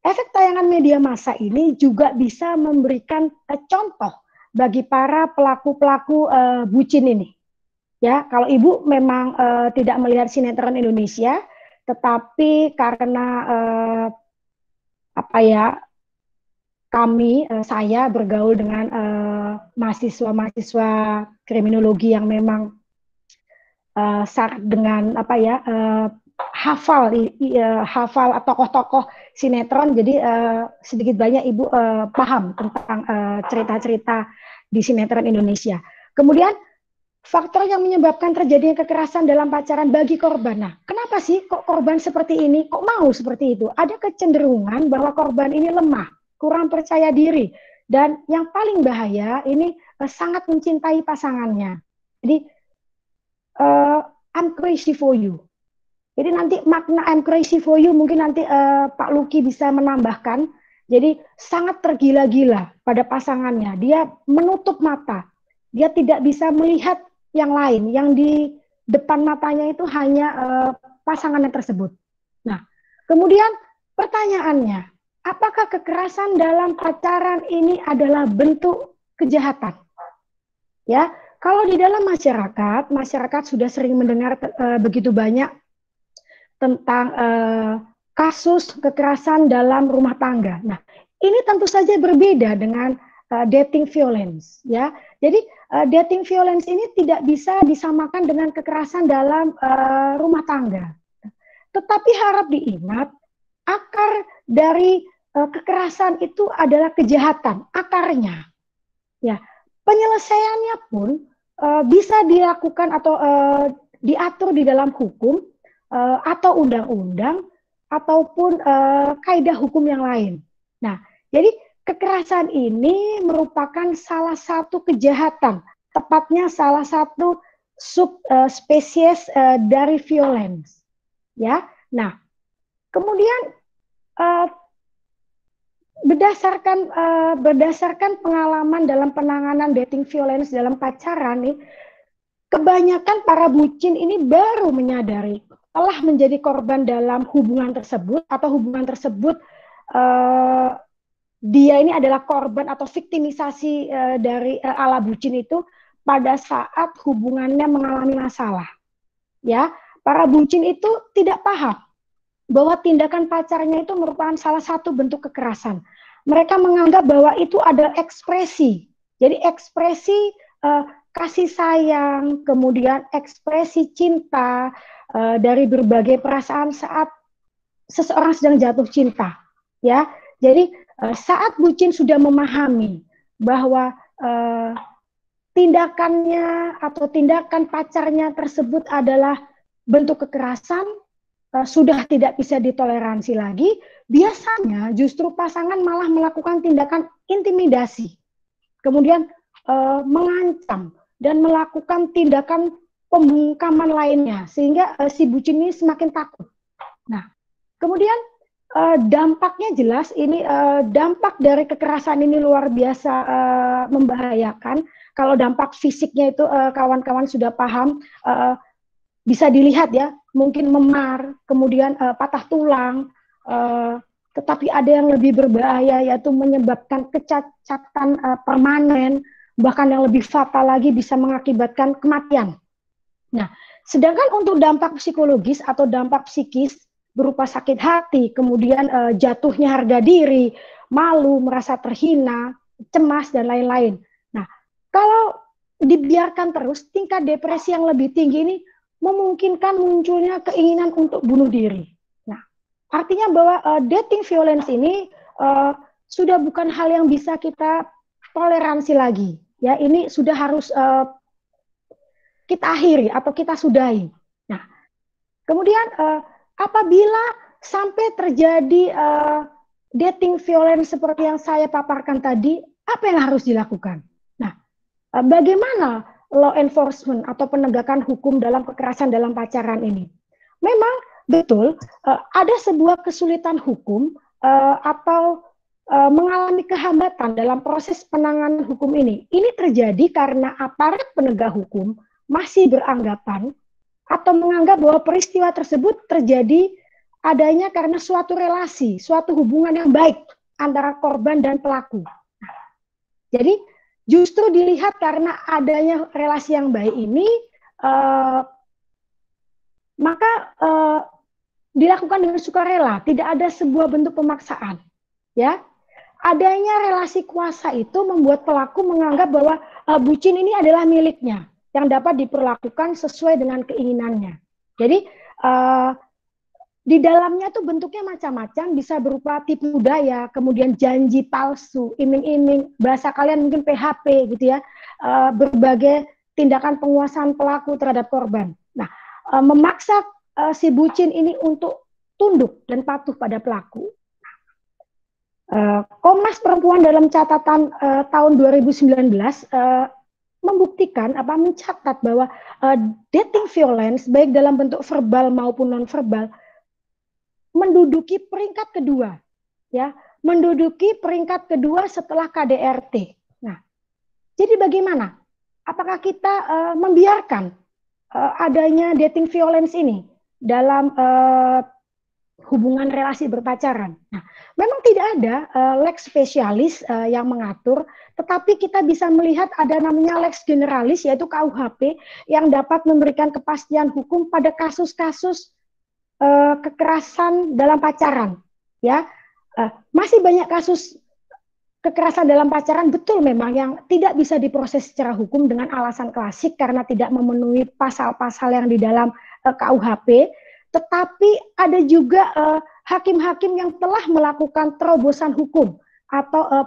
efek tayangan media massa ini juga bisa memberikan contoh bagi para pelaku-pelaku bucin ini. Ya, kalau Ibu memang tidak melihat sinetron Indonesia, tetapi karena saya bergaul dengan mahasiswa-mahasiswa kriminologi yang memang syarat dengan hafal tokoh-tokoh sinetron, jadi sedikit banyak Ibu paham tentang cerita-cerita di sinetron Indonesia. Kemudian faktor yang menyebabkan terjadinya kekerasan dalam pacaran bagi korban. Nah, kenapa sih kok korban seperti ini? Kok mau seperti itu? Ada kecenderungan bahwa korban ini lemah, kurang percaya diri, dan yang paling bahaya ini sangat mencintai pasangannya. Jadi I'm crazy for you. Jadi nanti makna I'm crazy for you mungkin nanti Pak Luki bisa menambahkan. Jadi sangat tergila-gila pada pasangannya. Dia menutup mata. Dia tidak bisa melihat yang lain. Yang di depan matanya itu hanya pasangannya tersebut. Nah, kemudian pertanyaannya, apakah kekerasan dalam pacaran ini adalah bentuk kejahatan? Ya, kalau di dalam masyarakat sudah sering mendengar begitu banyak tentang kasus kekerasan dalam rumah tangga. Nah, ini tentu saja berbeda dengan dating violence, ya. Jadi dating violence ini tidak bisa disamakan dengan kekerasan dalam rumah tangga. Tetapi harap diingat, akar dari kekerasan itu adalah kejahatan, akarnya. Ya, penyelesaiannya pun bisa dilakukan atau diatur di dalam hukum atau undang-undang ataupun kaidah hukum yang lain. Nah, jadi kekerasan ini merupakan salah satu kejahatan, tepatnya salah satu subspesies dari violence. Ya, nah, kemudian berdasarkan pengalaman dalam penanganan dating violence dalam pacaran nih, kebanyakan para bucin ini baru menyadari telah menjadi korban dalam hubungan tersebut atau hubungan tersebut dia ini adalah korban atau viktimisasi dari ala bucin itu pada saat hubungannya mengalami masalah. Ya, para bucin itu tidak paham bahwa tindakan pacarnya itu merupakan salah satu bentuk kekerasan. Mereka menganggap bahwa itu adalah ekspresi. Jadi ekspresi kasih sayang, kemudian ekspresi cinta dari berbagai perasaan saat seseorang sedang jatuh cinta. Ya, jadi saat bucin sudah memahami bahwa tindakannya atau tindakan pacarnya tersebut adalah bentuk kekerasan, sudah tidak bisa ditoleransi lagi, biasanya justru pasangan malah melakukan tindakan intimidasi, kemudian mengancam dan melakukan tindakan pembungkaman lainnya, sehingga si bucin ini semakin takut. Nah, kemudian dampaknya jelas, ini dampak dari kekerasan ini luar biasa membahayakan. Kalau dampak fisiknya itu kawan-kawan sudah paham, bisa dilihat ya, mungkin memar, kemudian patah tulang, tetapi ada yang lebih berbahaya yaitu menyebabkan kecacatan permanen, bahkan yang lebih fatal lagi bisa mengakibatkan kematian. Nah, sedangkan untuk dampak psikologis atau dampak psikis berupa sakit hati, kemudian jatuhnya harga diri, malu, merasa terhina, cemas, dan lain-lain. Nah, kalau dibiarkan terus, tingkat depresi yang lebih tinggi ini memungkinkan munculnya keinginan untuk bunuh diri. Nah, artinya bahwa dating violence ini sudah bukan hal yang bisa kita toleransi lagi. Ya, ini sudah harus kita akhiri atau kita sudahi. Nah, kemudian apabila sampai terjadi dating violence seperti yang saya paparkan tadi, apa yang harus dilakukan? Nah, bagaimana law enforcement atau penegakan hukum dalam kekerasan dalam pacaran ini? Memang betul ada sebuah kesulitan hukum atau mengalami kehambatan dalam proses penanganan hukum ini. Ini terjadi karena aparat penegak hukum masih beranggapan atau menganggap bahwa peristiwa tersebut terjadi adanya karena suatu relasi, suatu hubungan yang baik antara korban dan pelaku. Jadi justru dilihat karena adanya relasi yang baik ini, maka dilakukan dengan sukarela, tidak ada sebuah bentuk pemaksaan. Ya, adanya relasi kuasa itu membuat pelaku menganggap bahwa bucin ini adalah miliknya, yang dapat diperlakukan sesuai dengan keinginannya. Jadi di dalamnya tuh bentuknya macam-macam, bisa berupa tipu daya, kemudian janji palsu, iming-iming, bahasa kalian mungkin PHP gitu ya, berbagai tindakan penguasaan pelaku terhadap korban. Nah, memaksa si bucin ini untuk tunduk dan patuh pada pelaku. Komnas Perempuan dalam catatan tahun 2019 membuktikan mencatat bahwa dating violence baik dalam bentuk verbal maupun non-verbal menduduki peringkat kedua, ya, menduduki peringkat kedua setelah KDRT. Nah, jadi bagaimana? Apakah kita membiarkan adanya dating violence ini? dalam hubungan relasi berpacaran. Nah, memang tidak ada lex spesialis yang mengatur, tetapi kita bisa melihat ada namanya lex generalis, yaitu KUHP, yang dapat memberikan kepastian hukum pada kasus-kasus kekerasan dalam pacaran. Ya, masih banyak kasus kekerasan dalam pacaran, betul memang, yang tidak bisa diproses secara hukum dengan alasan klasik karena tidak memenuhi pasal-pasal yang di dalam KUHP. Tetapi ada juga hakim-hakim yang telah melakukan terobosan hukum atau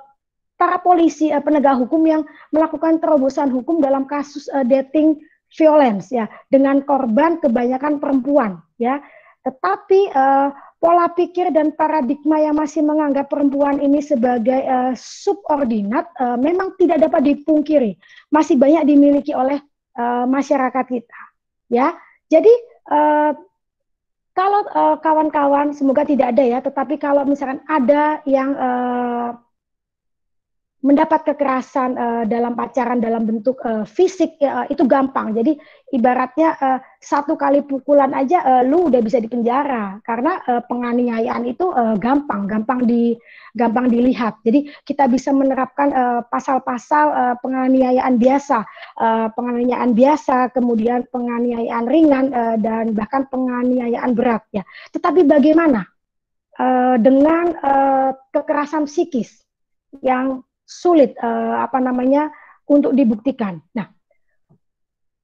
para polisi penegak hukum yang melakukan terobosan hukum dalam kasus dating violence, ya, dengan korban kebanyakan perempuan, ya. Tetapi pola pikir dan paradigma yang masih menganggap perempuan ini sebagai subordinat memang tidak dapat dipungkiri, masih banyak dimiliki oleh masyarakat kita, ya. Jadi kalau kawan-kawan, semoga tidak ada ya, tetapi kalau misalkan ada yang mendapat kekerasan dalam pacaran dalam bentuk fisik, itu gampang. Jadi ibaratnya satu kali pukulan aja lu udah bisa dipenjara, karena penganiayaan itu gampang dilihat. Jadi kita bisa menerapkan pasal-pasal penganiayaan biasa, kemudian penganiayaan ringan, dan bahkan penganiayaan berat, ya. Tetapi bagaimana dengan kekerasan psikis yang sulit untuk dibuktikan? Nah,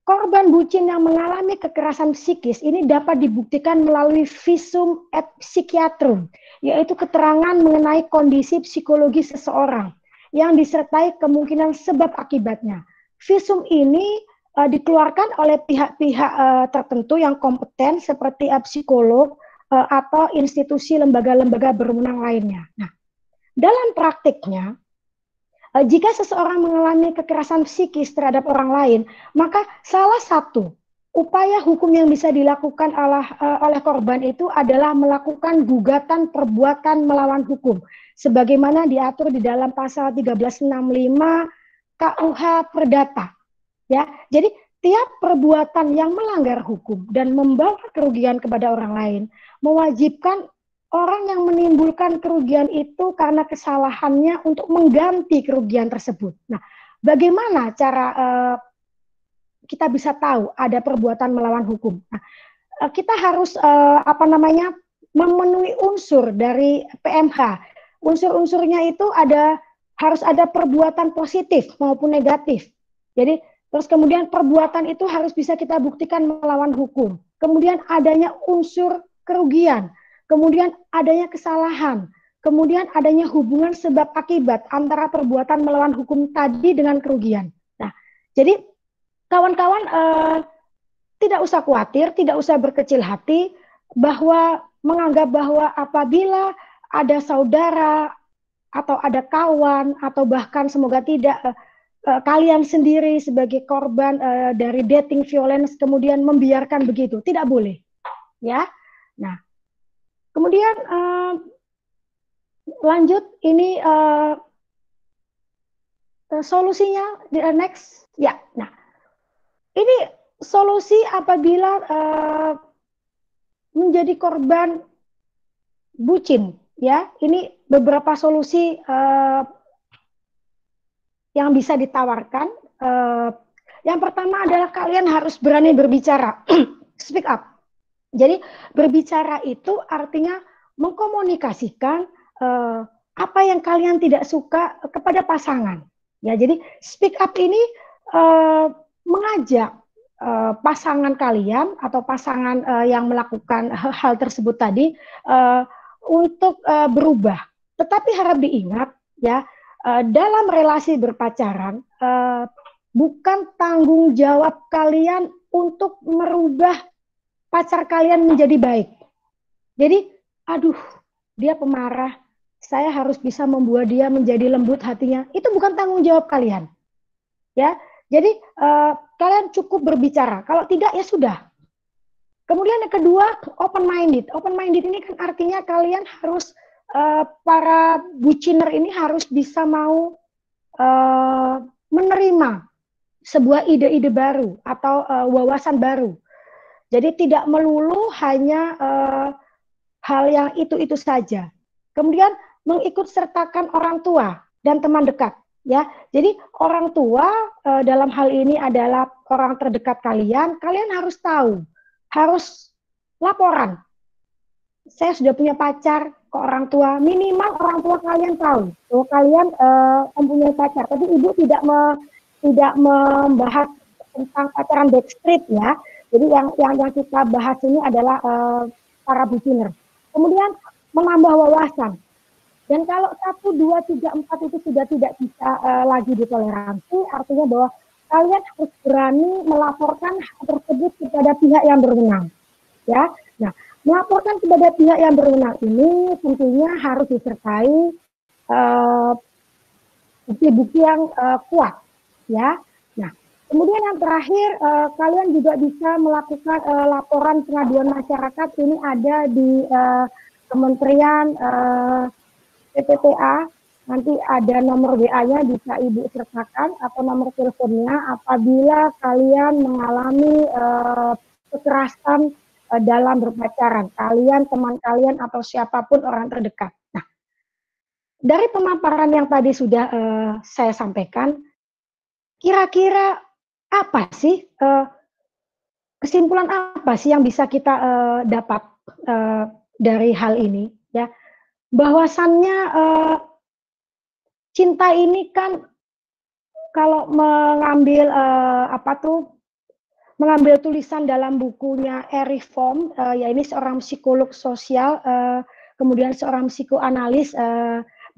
korban bucin yang mengalami kekerasan psikis ini dapat dibuktikan melalui visum et psychiatrum, yaitu keterangan mengenai kondisi psikologi seseorang yang disertai kemungkinan sebab akibatnya. Visum ini dikeluarkan oleh pihak-pihak tertentu yang kompeten seperti psikolog atau institusi lembaga-lembaga berwenang lainnya. Nah, dalam praktiknya, jika seseorang mengalami kekerasan psikis terhadap orang lain, maka salah satu upaya hukum yang bisa dilakukan oleh korban itu adalah melakukan gugatan perbuatan melawan hukum, sebagaimana diatur di dalam pasal 1365 KUH Perdata. Ya, jadi tiap perbuatan yang melanggar hukum dan membawa kerugian kepada orang lain mewajibkan orang yang menimbulkan kerugian itu karena kesalahannya untuk mengganti kerugian tersebut. Nah, bagaimana cara kita bisa tahu ada perbuatan melawan hukum? Nah, kita harus memenuhi unsur dari PMH. Unsur-unsurnya itu harus ada perbuatan positif maupun negatif. Jadi terus kemudian perbuatan itu harus bisa kita buktikan melawan hukum. Kemudian adanya unsur kerugian. Kemudian adanya kesalahan, kemudian adanya hubungan sebab akibat antara perbuatan melawan hukum tadi dengan kerugian. Nah, jadi kawan-kawan tidak usah khawatir, tidak usah berkecil hati bahwa menganggap bahwa apabila ada saudara atau ada kawan atau bahkan semoga tidak kalian sendiri sebagai korban dari dating violence kemudian membiarkan begitu, tidak boleh, ya. Nah, kemudian lanjut, ini solusinya next, ya. Nah, ini solusi apabila menjadi korban bucin, ya. Ini beberapa solusi yang bisa ditawarkan. Yang pertama adalah kalian harus berani berbicara, speak up. Jadi berbicara itu artinya mengkomunikasikan apa yang kalian tidak suka kepada pasangan. Ya, jadi speak up ini mengajak pasangan kalian atau pasangan yang melakukan hal tersebut tadi untuk berubah. Tetapi harap diingat, ya, dalam relasi berpacaran bukan tanggung jawab kalian untuk merubah pacar kalian menjadi baik. Jadi, aduh, dia pemarah, saya harus bisa membuat dia menjadi lembut hatinya. Itu bukan tanggung jawab kalian. Ya, jadi kalian cukup berbicara. Kalau tidak, ya sudah. Kemudian yang kedua, open minded. Open minded ini kan artinya kalian harus para buciner ini harus bisa mau menerima sebuah ide-ide baru atau wawasan baru. Jadi tidak melulu hanya hal yang itu saja. Kemudian mengikut sertakan orang tua dan teman dekat, ya. Jadi orang tua dalam hal ini adalah orang terdekat kalian. Kalian harus tahu, harus laporan. Saya sudah punya pacar ke orang tua, minimal orang tua kalian tahu bahwa kalian mempunyai pacar. Tapi ibu tidak membahas tentang pacaran backstreet, ya. Jadi yang kita bahas ini adalah para beginner. Kemudian menambah wawasan. Dan kalau 1, 2, 3, 4 itu sudah tidak bisa lagi ditoleransi, artinya bahwa kalian harus berani melaporkan hal tersebut kepada pihak yang berwenang. Ya, nah, melaporkan kepada pihak yang berwenang ini tentunya harus disertai bukti-bukti yang kuat, ya. Nah, kemudian yang terakhir, kalian juga bisa melakukan laporan pengaduan masyarakat. Ini ada di Kementerian PPPA. Nanti ada nomor WA-nya, bisa Ibu sertakan, atau nomor teleponnya apabila kalian mengalami kekerasan dalam berpacaran, kalian, teman kalian, atau siapapun orang terdekat. Nah, dari pemaparan yang tadi sudah saya sampaikan, kira-kira apa sih, kesimpulan apa sih yang bisa kita dapat dari hal ini, ya? Bahwasannya cinta ini kan kalau mengambil mengambil tulisan dalam bukunya Erich Fromm, ya ini seorang psikolog sosial, kemudian seorang psikoanalis,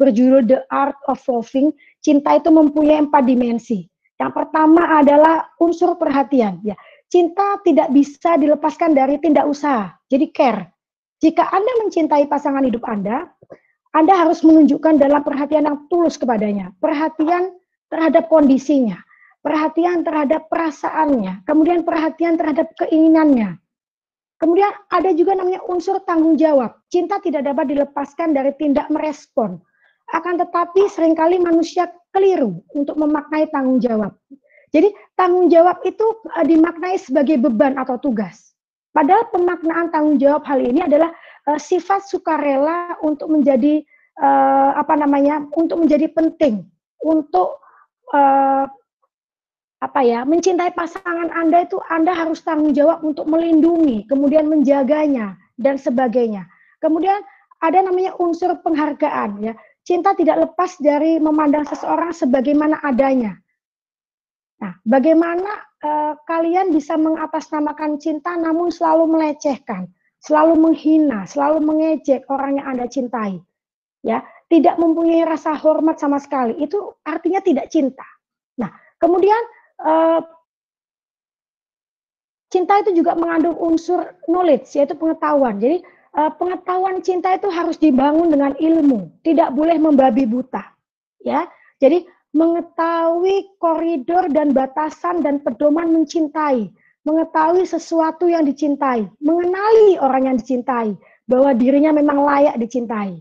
berjudul The Art of Loving. Cinta itu mempunyai 4 dimensi. Yang pertama adalah unsur perhatian. Ya, cinta tidak bisa dilepaskan dari tindak usaha. Jadi care. Jika Anda mencintai pasangan hidup Anda harus menunjukkan dalam perhatian yang tulus kepadanya, perhatian terhadap kondisinya, perhatian terhadap perasaannya, kemudian perhatian terhadap keinginannya. Kemudian ada juga namanya unsur tanggung jawab. Cinta tidak dapat dilepaskan dari tindak merespon. Akan tetapi seringkali manusia keliru untuk memaknai tanggung jawab. Jadi tanggung jawab itu dimaknai sebagai beban atau tugas. Padahal pemaknaan tanggung jawab hal ini adalah sifat sukarela untuk menjadi untuk menjadi penting, untuk mencintai pasangan Anda itu Anda harus tanggung jawab untuk melindungi, kemudian menjaganya dan sebagainya. Kemudian ada namanya unsur penghargaan, ya. Cinta tidak lepas dari memandang seseorang sebagaimana adanya. Nah, bagaimana kalian bisa mengatasnamakan cinta namun selalu melecehkan, selalu menghina, selalu mengejek orang yang Anda cintai, ya, tidak mempunyai rasa hormat sama sekali, itu artinya tidak cinta. Nah, kemudian cinta itu juga mengandung unsur knowledge, yaitu pengetahuan. Jadi pengetahuan cinta itu harus dibangun dengan ilmu, tidak boleh membabi buta, ya. Jadi mengetahui koridor dan batasan dan pedoman mencintai, mengetahui sesuatu yang dicintai, mengenali orang yang dicintai, bahwa dirinya memang layak dicintai.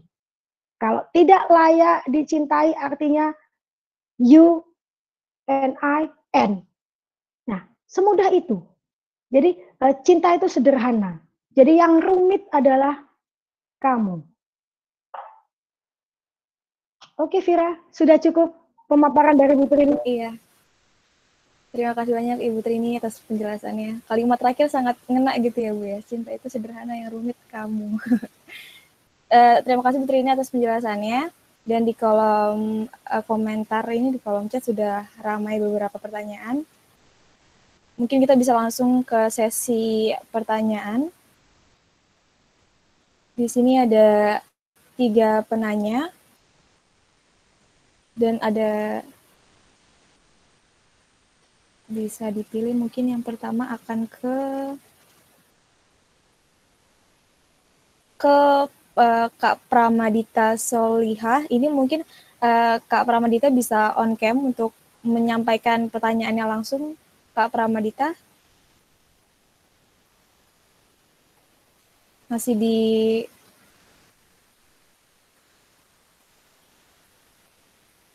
Kalau tidak layak dicintai artinya you and I and. Nah, semudah itu. Jadi cinta itu sederhana. Jadi yang rumit adalah kamu. Oke Vira, sudah cukup pemaparan dari Bu Trini? Iya. Terima kasih banyak Ibu Trini atas penjelasannya. Kalimat terakhir sangat ngena gitu ya Bu ya. Cinta itu sederhana, yang rumit kamu. Terima kasih Bu Trini atas penjelasannya. Dan di kolom komentar ini, di kolom chat sudah ramai beberapa pertanyaan. Mungkin kita bisa langsung ke sesi pertanyaan. Di sini ada 3 penanya. Dan ada, bisa dipilih mungkin yang pertama akan ke Kak Pramadita Solihah. Ini mungkin Kak Pramadita bisa on cam untuk menyampaikan pertanyaannya langsung. Kak Pramadita masih di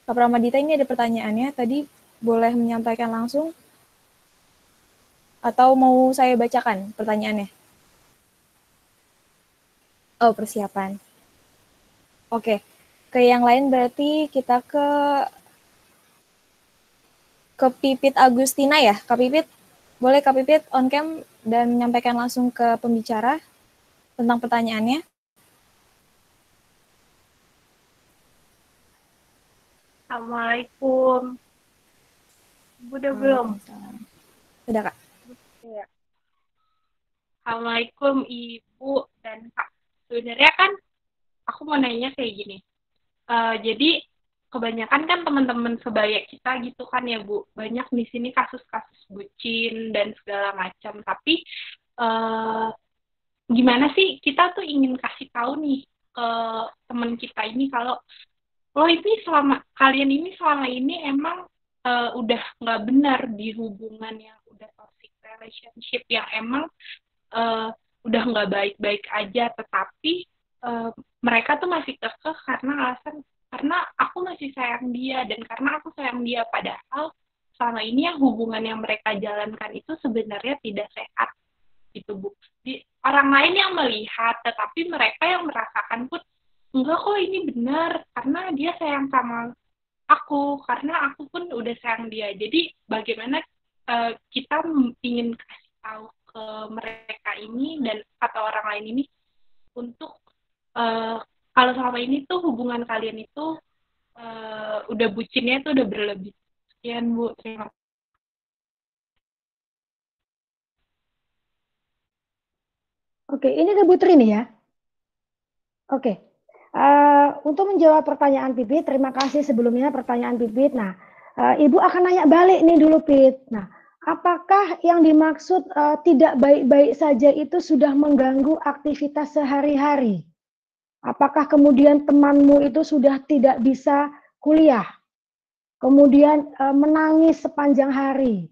Kak Pramadita, ini ada pertanyaannya tadi, boleh menyampaikan langsung Atau mau saya bacakan pertanyaannya? Oh, persiapan. Oke. Ke yang lain berarti kita ke Pipit Agustina ya. Kak Pipit, boleh Kak Pipit on cam dan menyampaikan langsung ke pembicara tentang pertanyaannya. Assalamualaikum. Udah belum? Sudah, Kak. Ya. Assalamualaikum Ibu dan Kak. Sebenarnya kan aku mau nanya kayak gini. Jadi kebanyakan kan teman-teman sebaya kita gitu kan ya Bu, banyak di sini kasus-kasus bucin dan segala macam. Tapi gimana sih kita tuh ingin kasih tahu nih ke teman kita ini kalau kalian ini selama ini emang udah nggak benar di hubungan yang udah toxic relationship yang emang udah nggak baik-baik aja, tetapi mereka tuh masih kekeh karena alasan karena aku masih sayang dia dan karena aku sayang dia, padahal selama ini yang hubungan yang mereka jalankan itu sebenarnya tidak sehat gitu Bu. Orang lain yang melihat, tetapi mereka yang merasakan pun enggak kok ini benar karena dia sayang sama aku, karena aku pun udah sayang dia. Jadi bagaimana kita ingin kasih tahu ke mereka ini dan atau orang lain ini untuk kalau selama ini tuh hubungan kalian itu udah bucinnya tuh udah berlebih. Sekian Bu, terima kasih. Oke, ini ke Bu Trini ya. Oke. Untuk menjawab pertanyaan Pipit, terima kasih sebelumnya pertanyaan Pipit. Nah, Ibu akan nanya balik nih dulu, Pit. Nah, apakah yang dimaksud tidak baik-baik saja itu sudah mengganggu aktivitas sehari-hari? Apakah kemudian temanmu itu sudah tidak bisa kuliah? Kemudian menangis sepanjang hari?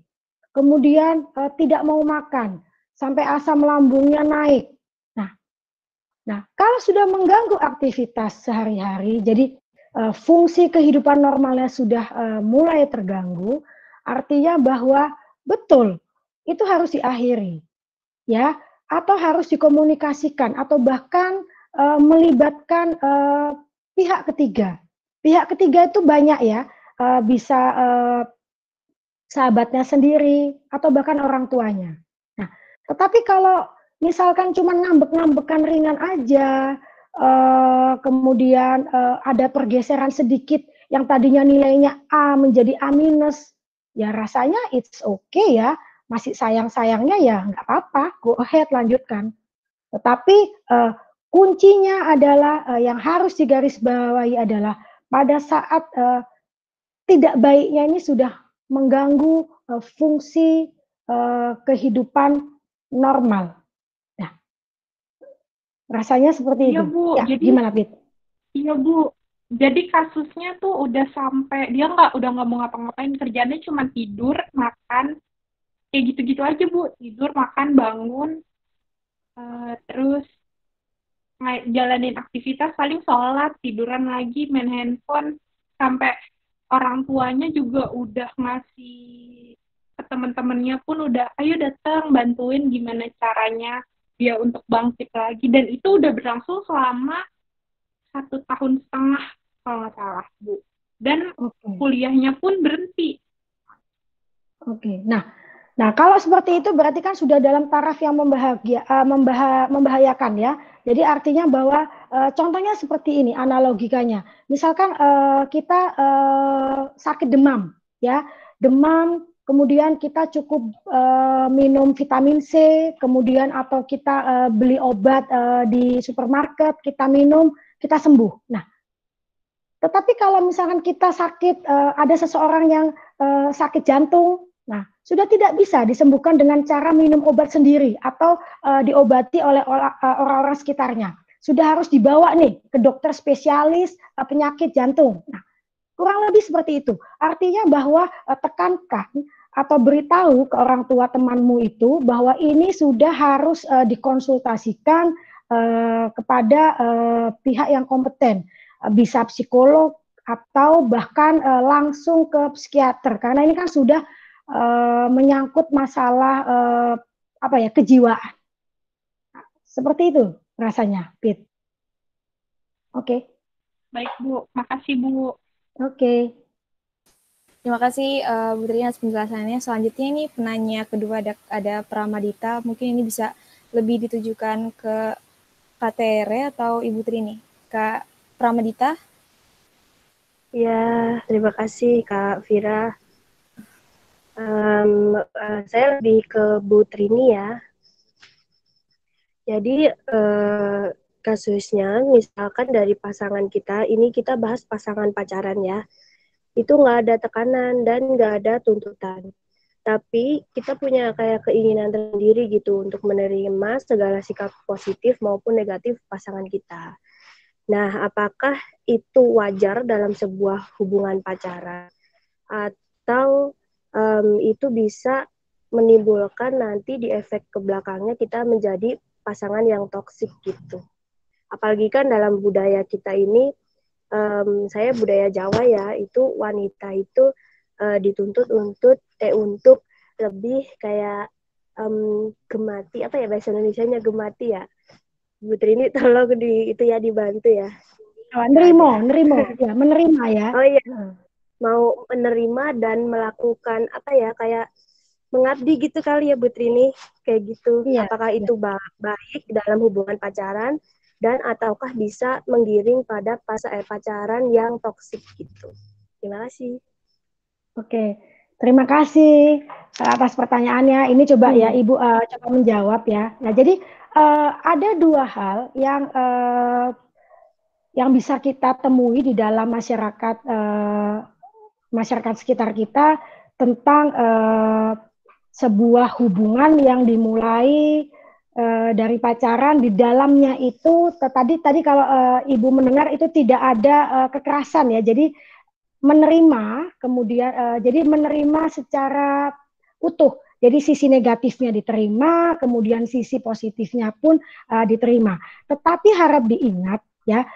Kemudian tidak mau makan, sampai asam lambungnya naik? Nah, kalau sudah mengganggu aktivitas sehari-hari, jadi fungsi kehidupan normalnya sudah mulai terganggu, artinya bahwa betul itu harus diakhiri, ya, atau harus dikomunikasikan, atau bahkan melibatkan pihak ketiga. Pihak ketiga itu banyak ya, bisa sahabatnya sendiri atau bahkan orang tuanya. Nah, tetapi kalau misalkan cuma ngambek-ngambekan ringan aja, kemudian ada pergeseran sedikit yang tadinya nilainya A menjadi A minus, ya rasanya it's okay ya, masih sayang-sayangnya ya nggak apa-apa, go ahead lanjutkan. Tetapi kuncinya adalah yang harus digarisbawahi adalah pada saat tidak baiknya ini sudah mengganggu fungsi kehidupan normal. Rasanya seperti iya, itu. Bu. Ya, Jadi, gimana, Pit? Iya, Bu. Jadi kasusnya tuh udah sampai dia udah nggak mau ngapa-ngapain, kerjanya cuma tidur, makan, kayak gitu-gitu aja Bu. Tidur, makan, bangun, terus jalanin aktivitas, paling sholat, tiduran lagi, main handphone, sampai orang tuanya juga udah ngasih ke teman-temannya pun udah, ayo datang bantuin gimana caranya dia untuk bangkit lagi, dan itu udah berlangsung selama 1,5 tahun kalau nggak salah Bu, dan kuliahnya pun berhenti. Oke. Nah kalau seperti itu berarti kan sudah dalam taraf yang membahayakan ya. Jadi artinya bahwa contohnya seperti ini analogikanya. Misalkan kita sakit demam ya, demam. Kemudian kita cukup minum vitamin C, kemudian atau kita beli obat di supermarket, kita minum, kita sembuh. Nah, tetapi kalau misalkan kita sakit, ada seseorang yang sakit jantung, nah sudah tidak bisa disembuhkan dengan cara minum obat sendiri atau diobati oleh orang-orang sekitarnya. Sudah harus dibawa nih ke dokter spesialis penyakit jantung. Nah, kurang lebih seperti itu. Artinya bahwa tekankan atau beritahu ke orang tua temanmu itu bahwa ini sudah harus dikonsultasikan kepada pihak yang kompeten. Bisa psikolog atau bahkan langsung ke psikiater. Karena ini kan sudah menyangkut masalah apa ya, kejiwaan. Seperti itu rasanya, Pit. Oke. Baik Bu, makasih Bu. Oke. Terima kasih Bu Tri atas penjelasannya. Selanjutnya ini penanya kedua ada Pramadita. Mungkin ini bisa lebih ditujukan ke Kak Tere atau Ibu Tri nih. Kak Pramadita. Ya, terima kasih Kak Vira. Saya lebih ke Bu Trini ya. Jadi kasusnya misalkan dari pasangan kita, ini kita bahas pasangan pacaran ya, itu nggak ada tekanan dan nggak ada tuntutan. Tapi kita punya kayak keinginan tersendiri gitu untuk menerima segala sikap positif maupun negatif pasangan kita. Nah, apakah itu wajar dalam sebuah hubungan pacaran? Atau itu bisa menimbulkan nanti di efek ke belakangnya kita menjadi pasangan yang toksik gitu. Apalagi kan dalam budaya kita ini, saya budaya Jawa ya, itu wanita itu dituntut untuk lebih kayak gemati, apa ya bahasa Indonesianya, gemati ya. Bu Trini tolong itu ya dibantu ya. Nerimo ya, menerima ya. Oh iya, mau menerima dan melakukan apa ya, kayak mengabdi gitu kali ya Bu Trini, kayak gitu. Iya, apakah itu baik dalam hubungan pacaran dan ataukah bisa menggiring pada pacaran yang toksik gitu. Terima kasih. Oke, terima kasih atas pertanyaannya. Ini coba ya Ibu coba menjawab ya. Nah, jadi ada dua hal yang bisa kita temui di dalam masyarakat sekitar kita tentang sebuah hubungan yang dimulai dari pacaran. Di dalamnya itu tadi kalau Ibu mendengar itu tidak ada kekerasan ya. Jadi menerima, kemudian jadi menerima secara utuh. Jadi sisi negatifnya diterima, kemudian sisi positifnya pun diterima. Tetapi harap diingat ya,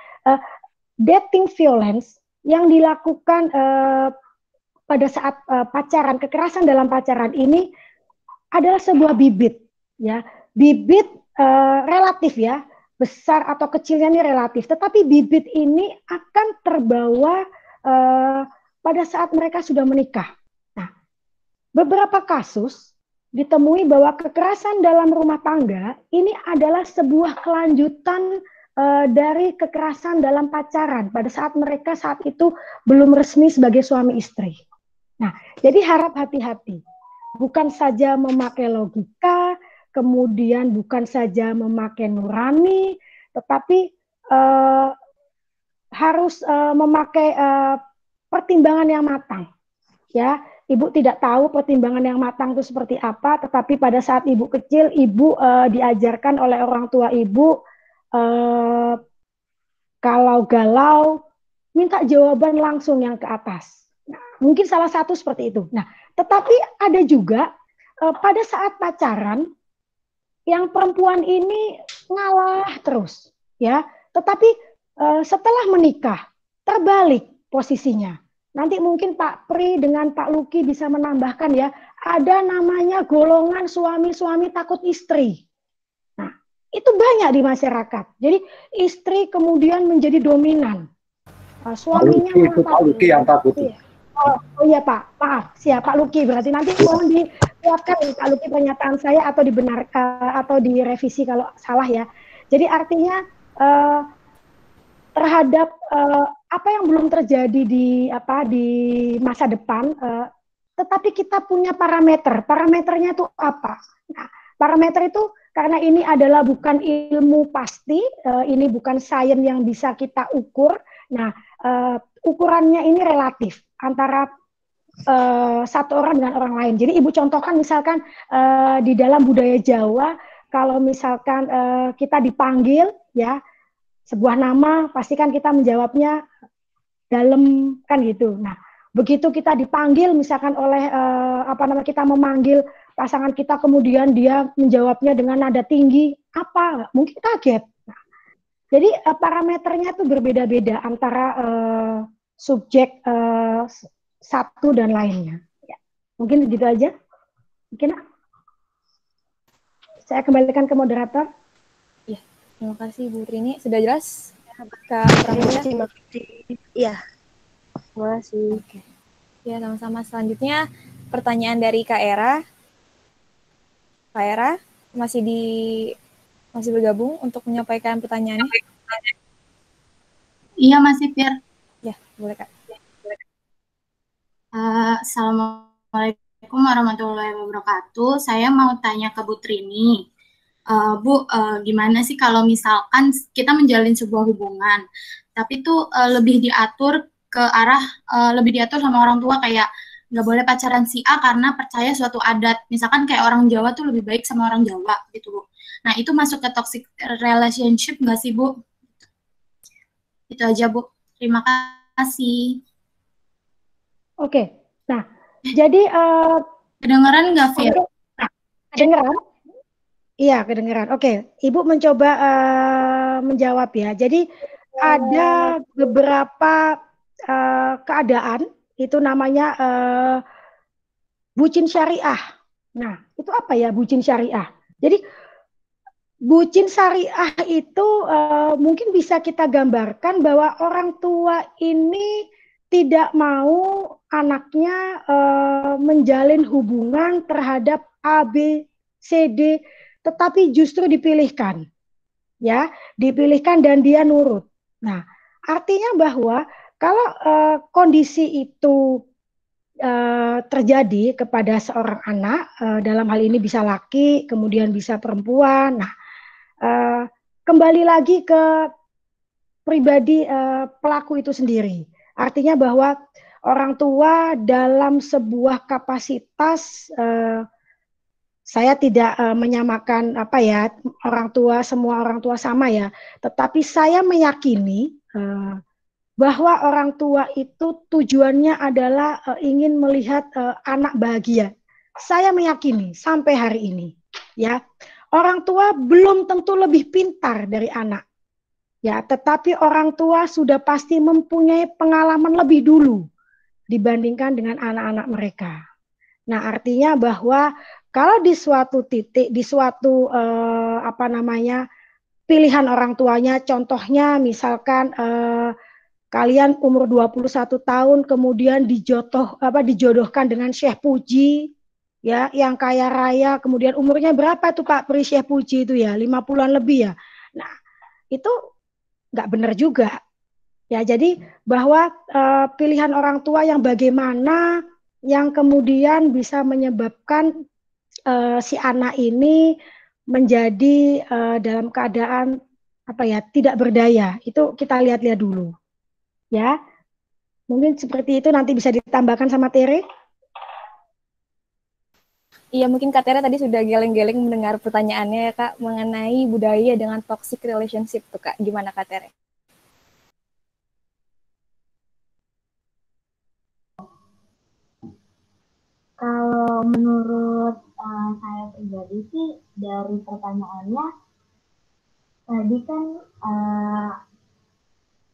dating violence yang dilakukan pada saat pacaran, kekerasan dalam pacaran ini adalah sebuah bibit ya. Bibit relatif ya, besar atau kecilnya ini relatif. Tetapi bibit ini akan terbawa pada saat mereka sudah menikah. Nah, beberapa kasus ditemui bahwa kekerasan dalam rumah tangga ini adalah sebuah kelanjutan dari kekerasan dalam pacaran pada saat mereka saat itu belum resmi sebagai suami istri. Nah, jadi harap hati-hati. Bukan saja memakai logika, kemudian bukan saja memakai nurani, tetapi harus memakai pertimbangan yang matang. Ya, Ibu tidak tahu pertimbangan yang matang itu seperti apa, tetapi pada saat Ibu kecil, Ibu diajarkan oleh orang tua Ibu, kalau galau, minta jawaban langsung yang ke atas. Nah, mungkin salah satu seperti itu. Nah, tetapi ada juga pada saat pacaran, yang perempuan ini ngalah terus, ya. Tetapi setelah menikah, terbalik posisinya. Nanti mungkin Pak Pri dengan Pak Luki bisa menambahkan ya, ada namanya golongan suami-suami takut istri. Nah, itu banyak di masyarakat. Jadi istri kemudian menjadi dominan. Suaminya Pak Luki yang takut. Oh iya Pak, maaf, siapa Pak Luki, berarti nanti mohon dikuatkan Pak Luki pernyataan saya atau dibenarkan atau direvisi kalau salah ya. Jadi artinya terhadap apa yang belum terjadi di masa depan, tetapi kita punya parameter. Parameternya itu apa? Nah, parameter itu karena ini adalah bukan ilmu pasti, ini bukan sains yang bisa kita ukur. Nah, ukurannya ini relatif antara satu orang dengan orang lain. Jadi Ibu contohkan misalkan di dalam budaya Jawa, kalau misalkan kita dipanggil ya sebuah nama, pastikan kita menjawabnya dalam kan gitu. Nah, begitu kita dipanggil misalkan oleh kita memanggil pasangan kita, kemudian dia menjawabnya dengan nada tinggi, apa? Mungkin kaget. Nah, jadi parameternya itu berbeda-beda antara subjek satu dan lainnya. Ya. Mungkin gitu aja. Mungkin saya kembalikan ke moderator. Ya, terima kasih Bu Trini. Sudah jelas, Kak Pramila? Terima kasih. Iya, terima kasih. Oke. Ya, sama-sama. Selanjutnya pertanyaan dari Kak Era. Kak Era masih bergabung untuk menyampaikan pertanyaannya? Iya, masih Fir. Ya, boleh Kak. Assalamualaikum warahmatullahi wabarakatuh. Saya mau tanya ke Bu Trini. Bu, gimana sih kalau misalkan kita menjalin sebuah hubungan, tapi tuh lebih diatur ke arah, lebih diatur sama orang tua, kayak nggak boleh pacaran si A karena percaya suatu adat. Misalkan kayak orang Jawa tuh lebih baik sama orang Jawa gitu, Bu. Nah, itu masuk ke toxic relationship nggak sih, Bu? Itu aja, Bu. Terima kasih. Oke, nah jadi kedengeran nggak, Fir? Kedengeran? Iya, kedengeran. Oke, Ibu mencoba menjawab ya. Jadi ada beberapa keadaan, itu namanya bucin syariah. Nah, itu apa ya bucin syariah? Jadi bucin syariah itu mungkin bisa kita gambarkan bahwa orang tua ini tidak mau anaknya menjalin hubungan terhadap A, B, C, D, tetapi justru dipilihkan, ya, dipilihkan dan dia nurut. Nah, artinya bahwa kalau kondisi itu terjadi kepada seorang anak, dalam hal ini bisa laki, kemudian bisa perempuan. Nah, kembali lagi ke pribadi pelaku itu sendiri. Artinya bahwa orang tua dalam sebuah kapasitas, saya tidak menyamakan apa ya, orang tua, semua orang tua sama ya, tetapi saya meyakini bahwa orang tua itu tujuannya adalah ingin melihat anak bahagia. Saya meyakini sampai hari ini, ya, orang tua belum tentu lebih pintar dari anak. Ya, tetapi orang tua sudah pasti mempunyai pengalaman lebih dulu dibandingkan dengan anak-anak mereka. Nah, artinya bahwa kalau di suatu titik, di suatu pilihan orang tuanya, contohnya misalkan kalian umur 21 tahun kemudian dijodohkan dengan Syekh Puji, ya, yang kaya raya, kemudian umurnya berapa tuh Pak Pri Syekh Puji itu ya, 50-an lebih ya. Nah, itu nggak benar juga. Ya, jadi bahwa pilihan orang tua yang bagaimana yang kemudian bisa menyebabkan si anak ini menjadi dalam keadaan tidak berdaya. Itu kita lihat-lihat dulu. Ya. Mungkin seperti itu, nanti bisa ditambahkan sama Tere. Iya, mungkin Kak Tere tadi sudah geleng-geleng mendengar pertanyaannya ya Kak, mengenai budaya dengan toxic relationship tuh Kak. Gimana Kak Tere? Kalau menurut saya pribadi sih, dari pertanyaannya tadi kan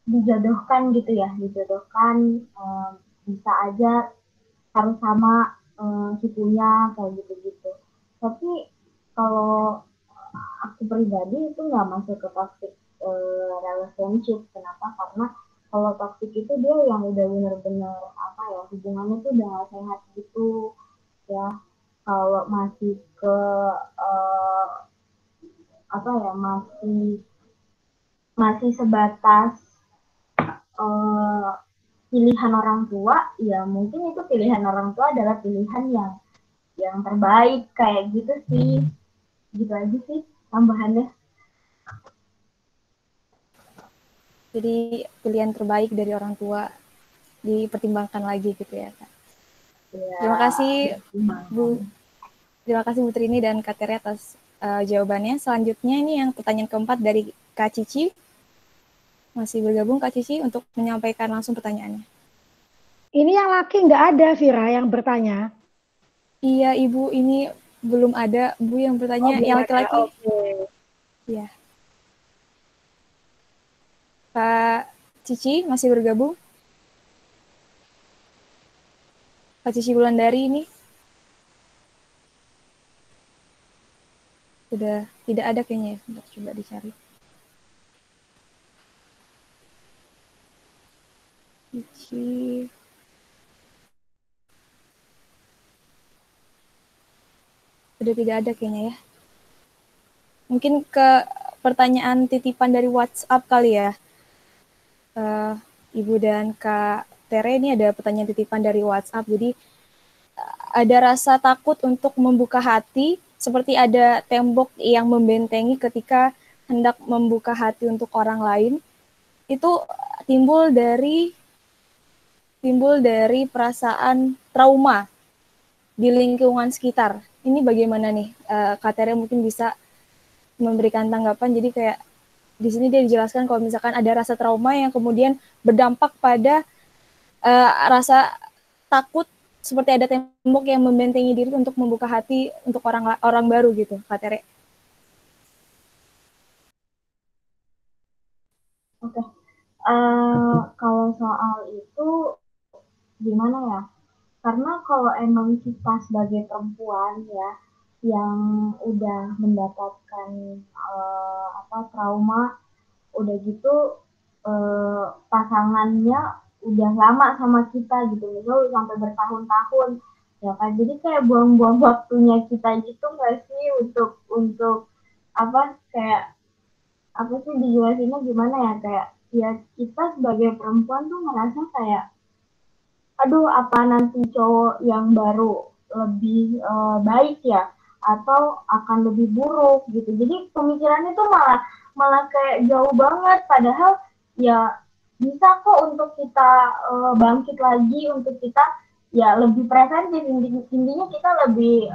dijodohkan gitu ya, dijodohkan bisa aja harus sama sukunya kayak gitu-gitu. Tapi kalau aku pribadi itu nggak masuk ke toxic relationship. Kenapa? Karena kalau toxic itu dia yang udah bener-bener hubungannya tuh udah gak sehat gitu ya. Kalau masih ke masih sebatas pilihan orang tua, ya mungkin itu pilihan orang tua adalah pilihan yang terbaik kayak gitu sih. Gitu aja sih tambahannya. Jadi pilihan terbaik dari orang tua dipertimbangkan lagi gitu ya Kak. Ya, terima kasih Bu Trini dan Kak Tere atas jawabannya. Selanjutnya ini yang pertanyaan keempat dari Kak Cici. Masih bergabung Kak Cici untuk menyampaikan langsung pertanyaannya. Ini yang laki nggak ada, Vira, yang bertanya. Iya, Ibu, ini belum ada Bu yang bertanya. Yang laki-laki. Iya. Kak Cici masih bergabung? Kak Cici Wulandari ini Sudah tidak ada kayaknya ya. Coba dicari. Sudah tidak ada kayaknya ya. Mungkin ke pertanyaan titipan dari WhatsApp kali ya. Ibu dan Kak Tere, ini ada pertanyaan titipan dari WhatsApp. Jadi ada rasa takut untuk membuka hati, seperti ada tembok yang membentengi ketika hendak membuka hati untuk orang lain. Itu timbul dari perasaan trauma di lingkungan sekitar. Ini bagaimana nih? Kak Tere mungkin bisa memberikan tanggapan. Jadi kayak di sini dia dijelaskan kalau misalkan ada rasa trauma yang kemudian berdampak pada rasa takut, seperti ada tembok yang membentengi diri untuk membuka hati untuk orang baru gitu, Kak Tere. Oke. Kalau soal itu gimana ya? Karena kalau emang kita sebagai perempuan ya yang udah mendapatkan trauma, udah gitu pasangannya udah lama sama kita gitu, misalnya sampai bertahun-tahun ya kan, jadi kayak buang-buang waktunya kita gitu nggak sih untuk kayak apa sih dijelasinnya gimana ya, kayak ya kita sebagai perempuan tuh ngerasa kayak aduh apa nanti cowok yang baru lebih baik ya atau akan lebih buruk gitu, jadi pemikirannya tuh malah kayak jauh banget, padahal ya bisa kok untuk kita bangkit lagi, untuk kita ya lebih preventif, intinya kita lebih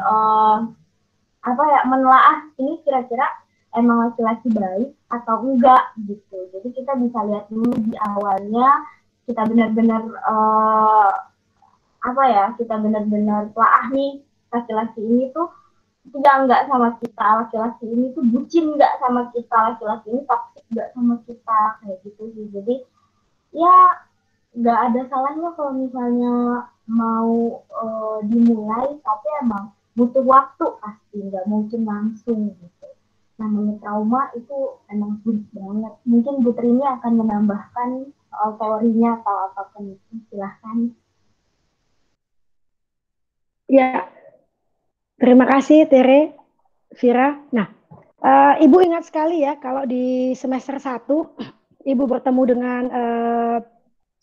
menelaah ini kira-kira emang laki-laki baik atau enggak gitu. Jadi kita bisa lihat dulu di awalnya, kita benar-benar kita benar-benar telah nih laki-laki ini tuh enggak sama kita, laki-laki ini tuh bucin enggak sama kita, laki-laki ini toksik enggak sama kita, kayak gitu sih. Jadi ya enggak ada salahnya kalau misalnya mau dimulai, tapi emang butuh waktu pasti, enggak mungkin langsung gitu. Namanya trauma itu emang sulit banget. Mungkin Bu Trini akan menambahkan soal teorinya atau apapun itu, silahkan. Ya, terima kasih Tere, Vira. Nah, Ibu ingat sekali ya kalau di semester 1 Ibu bertemu dengan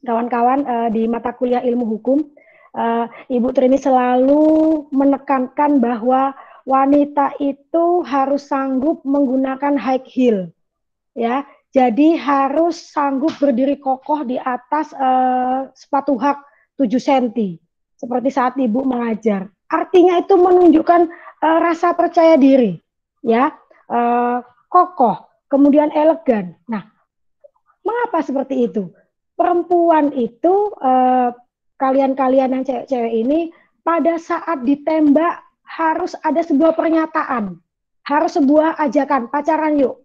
kawan-kawan di mata kuliah ilmu hukum. Ibu Trini selalu menekankan bahwa wanita itu harus sanggup menggunakan high heel, ya. Jadi harus sanggup berdiri kokoh di atas sepatu hak 7 cm. Seperti saat Ibu mengajar. Artinya itu menunjukkan rasa percaya diri, ya, kokoh, kemudian elegan. Nah, mengapa seperti itu? Perempuan itu, kalian-kalian yang cewek-cewek ini, pada saat ditembak harus ada sebuah pernyataan, harus sebuah ajakan, pacaran yuk.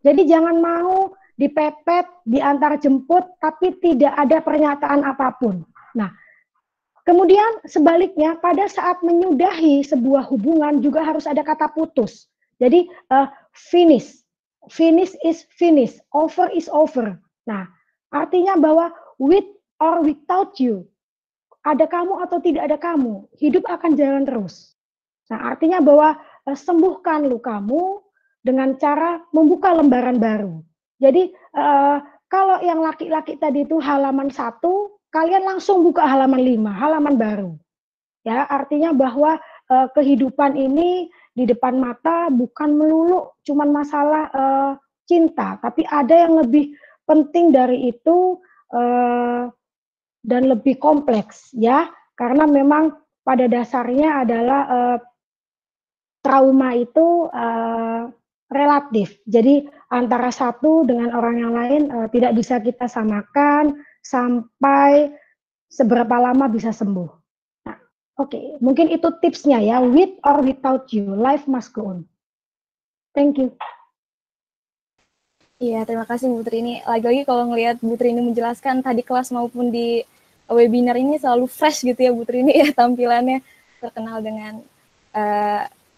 Jadi jangan mau dipepet, diantar jemput, tapi tidak ada pernyataan apapun. Nah, kemudian sebaliknya pada saat menyudahi sebuah hubungan juga harus ada kata putus. Jadi finish is finish, over is over. Nah, artinya bahwa with or without you, ada kamu atau tidak ada kamu, hidup akan jalan terus. Nah, artinya bahwa sembuhkan lukamu dengan cara membuka lembaran baru. Jadi kalau yang laki-laki tadi itu halaman 1, kalian langsung buka halaman 5, halaman baru. Ya, artinya bahwa kehidupan ini di depan mata bukan melulu cuman masalah cinta, tapi ada yang lebih penting dari itu dan lebih kompleks, ya. Karena memang pada dasarnya adalah trauma itu relatif. Jadi antara satu dengan orang yang lain tidak bisa kita samakan sampai seberapa lama bisa sembuh. Nah, oke, mungkin itu tipsnya ya, with or without you, life must go on. Thank you. Iya, terima kasih Bu Trini. Lagi-lagi kalau ngelihat Bu Trini menjelaskan tadi kelas maupun di webinar ini selalu fresh gitu ya Bu Trini ya, tampilannya terkenal dengan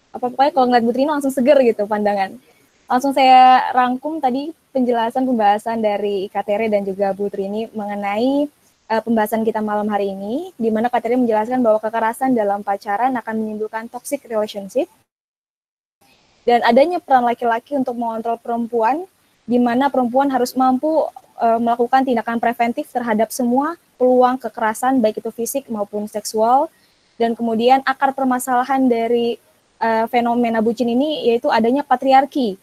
Pokoknya kalau ngeliat Bu Trini langsung seger gitu pandangan. Langsung saya rangkum tadi penjelasan pembahasan dari Kak Tere dan juga Bu Trini mengenai pembahasan kita malam hari ini, di mana Kak Tere menjelaskan bahwa kekerasan dalam pacaran akan menimbulkan toxic relationship, dan adanya peran laki-laki untuk mengontrol perempuan, di mana perempuan harus mampu melakukan tindakan preventif terhadap semua peluang kekerasan, baik itu fisik maupun seksual, dan kemudian akar permasalahan dari fenomena bucin ini yaitu adanya patriarki,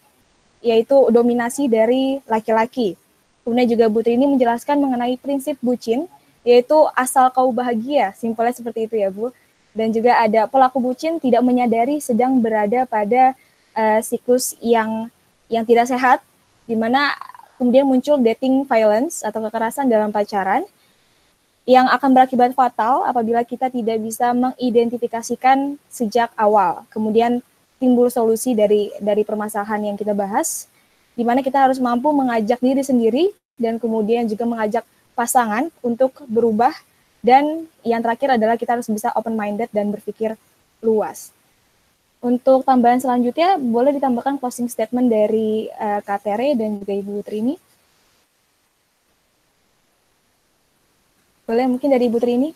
yaitu dominasi dari laki-laki. Kemudian juga Bu Trini menjelaskan mengenai prinsip bucin, yaitu asal kau bahagia, simpelnya seperti itu ya Bu. Dan juga ada pelaku bucin tidak menyadari sedang berada pada siklus yang tidak sehat, di mana kemudian muncul dating violence atau kekerasan dalam pacaran, yang akan berakibat fatal apabila kita tidak bisa mengidentifikasikan sejak awal. Kemudian timbul solusi dari permasalahan yang kita bahas, di mana kita harus mampu mengajak diri sendiri dan kemudian juga mengajak pasangan untuk berubah, dan yang terakhir adalah kita harus bisa open-minded dan berpikir luas. Untuk tambahan selanjutnya, boleh ditambahkan closing statement dari Kak Tere dan juga Ibu Trini. Boleh mungkin dari Ibu Trini?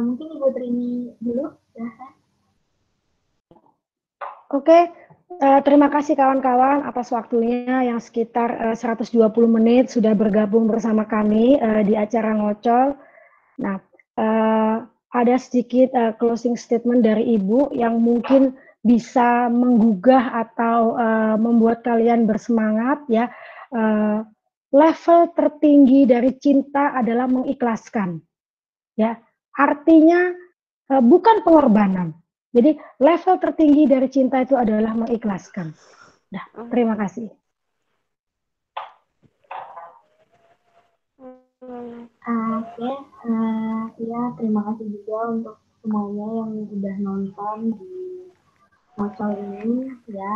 Mungkin Ibu Trini dulu, silahkan. Oke, terima kasih kawan-kawan atas waktunya yang sekitar 120 menit sudah bergabung bersama kami di acara Ngocol. Nah, ada sedikit closing statement dari Ibu yang mungkin bisa menggugah atau membuat kalian bersemangat ya. Level tertinggi dari cinta adalah mengikhlaskan. Ya, artinya bukan pengorbanan. Jadi level tertinggi dari cinta itu adalah mengikhlaskan. Nah, terima kasih. Oke, ya terima kasih juga untuk semuanya yang udah nonton di Ngocol ini ya.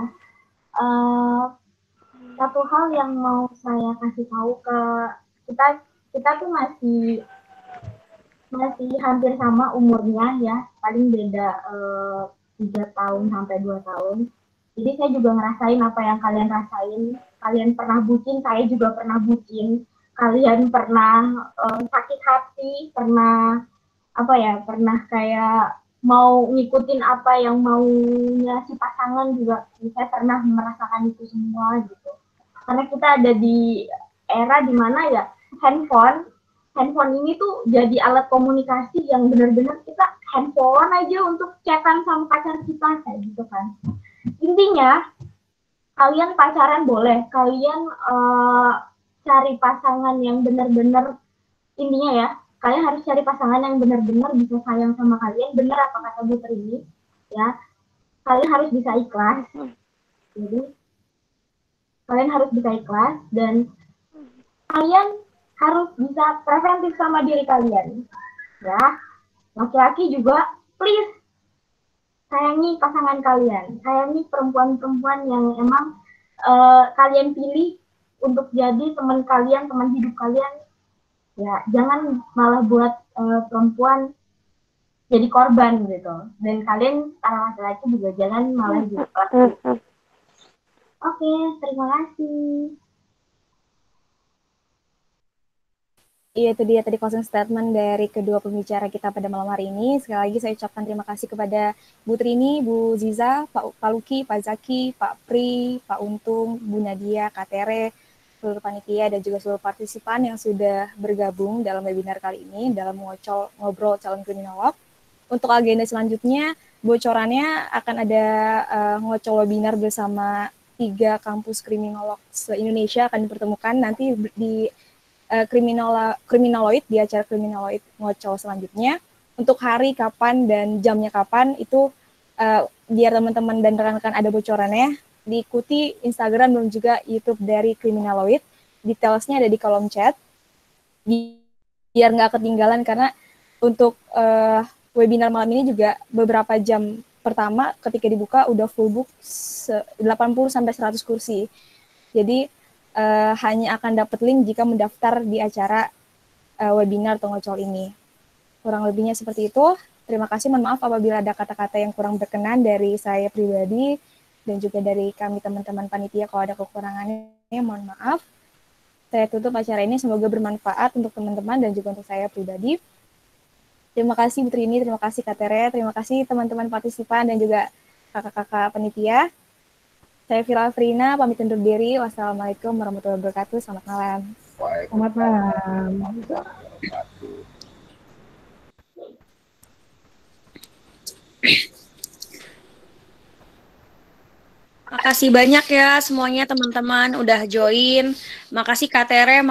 Satu hal yang mau saya kasih tahu ke kita tuh masih hampir sama umurnya ya, paling beda 3 tahun sampai 2 tahun. Jadi saya juga ngerasain apa yang kalian rasain. Kalian pernah bucin, saya juga pernah bucin. Kalian pernah sakit hati, pernah kayak mau ngikutin apa yang maunya si pasangan juga. Saya pernah merasakan itu semua gitu. Karena kita ada di era dimana ya handphone ini tuh jadi alat komunikasi yang benar-benar kita handphone aja untuk chatan sama pacar kita kayak gitu kan. Intinya kalian pacaran boleh, kalian cari pasangan yang benar-benar, intinya ya kalian harus cari pasangan yang benar-benar bisa sayang sama kalian, benar apa kata Bu Trini ya, kalian harus bisa ikhlas. Jadi kalian harus bisa ikhlas dan kalian harus bisa preventif sama diri kalian ya. Laki-laki juga please sayangi pasangan kalian, sayangi perempuan-perempuan yang emang kalian pilih untuk jadi teman kalian, teman hidup kalian ya. Jangan malah buat perempuan jadi korban gitu, dan kalian para laki-laki juga jangan malah jadi korban. Oke, terima kasih. Iya, itu dia tadi closing statement dari kedua pembicara kita pada malam hari ini. Sekali lagi saya ucapkan terima kasih kepada Bu Trini, Bu Ziza, Pak Luki, Pak Zaki, Pak Pri, Pak Untung, Bu Nadia, Kak Tere, seluruh panitia dan juga seluruh partisipan yang sudah bergabung dalam webinar kali ini dalam ngobrol calon kriminolog. Untuk agenda selanjutnya, bocorannya akan ada ngocol webinar bersama 3 kampus kriminolog se-Indonesia akan dipertemukan nanti di Kriminoloid, di acara Kriminoloid Ngocol selanjutnya. Untuk hari kapan dan jamnya kapan itu biar teman-teman dan rekan-rekan ada bocorannya, diikuti Instagram dan juga YouTube dari Kriminoloid. Detailsnya ada di kolom chat. Biar nggak ketinggalan, karena untuk webinar malam ini juga beberapa jam pertama ketika dibuka udah full book 80-100 kursi. Jadi hanya akan dapat link jika mendaftar di acara webinar atau ngocol ini. Kurang lebihnya seperti itu. Terima kasih, mohon maaf apabila ada kata-kata yang kurang berkenan dari saya pribadi dan juga dari kami teman-teman panitia. Kalau ada kekurangannya, mohon maaf. Saya tutup acara ini, semoga bermanfaat untuk teman-teman dan juga untuk saya pribadi. Terima kasih Bu Trini, terima kasih Kak Tere, terima kasih teman-teman partisipan dan juga kakak-kakak panitia. Saya Vira Afrina, pamit undur diri. Wassalamualaikum warahmatullahi wabarakatuh. Selamat malam. Selamat malam. Makasih banyak ya semuanya teman-teman udah join. Makasih Kak Tere.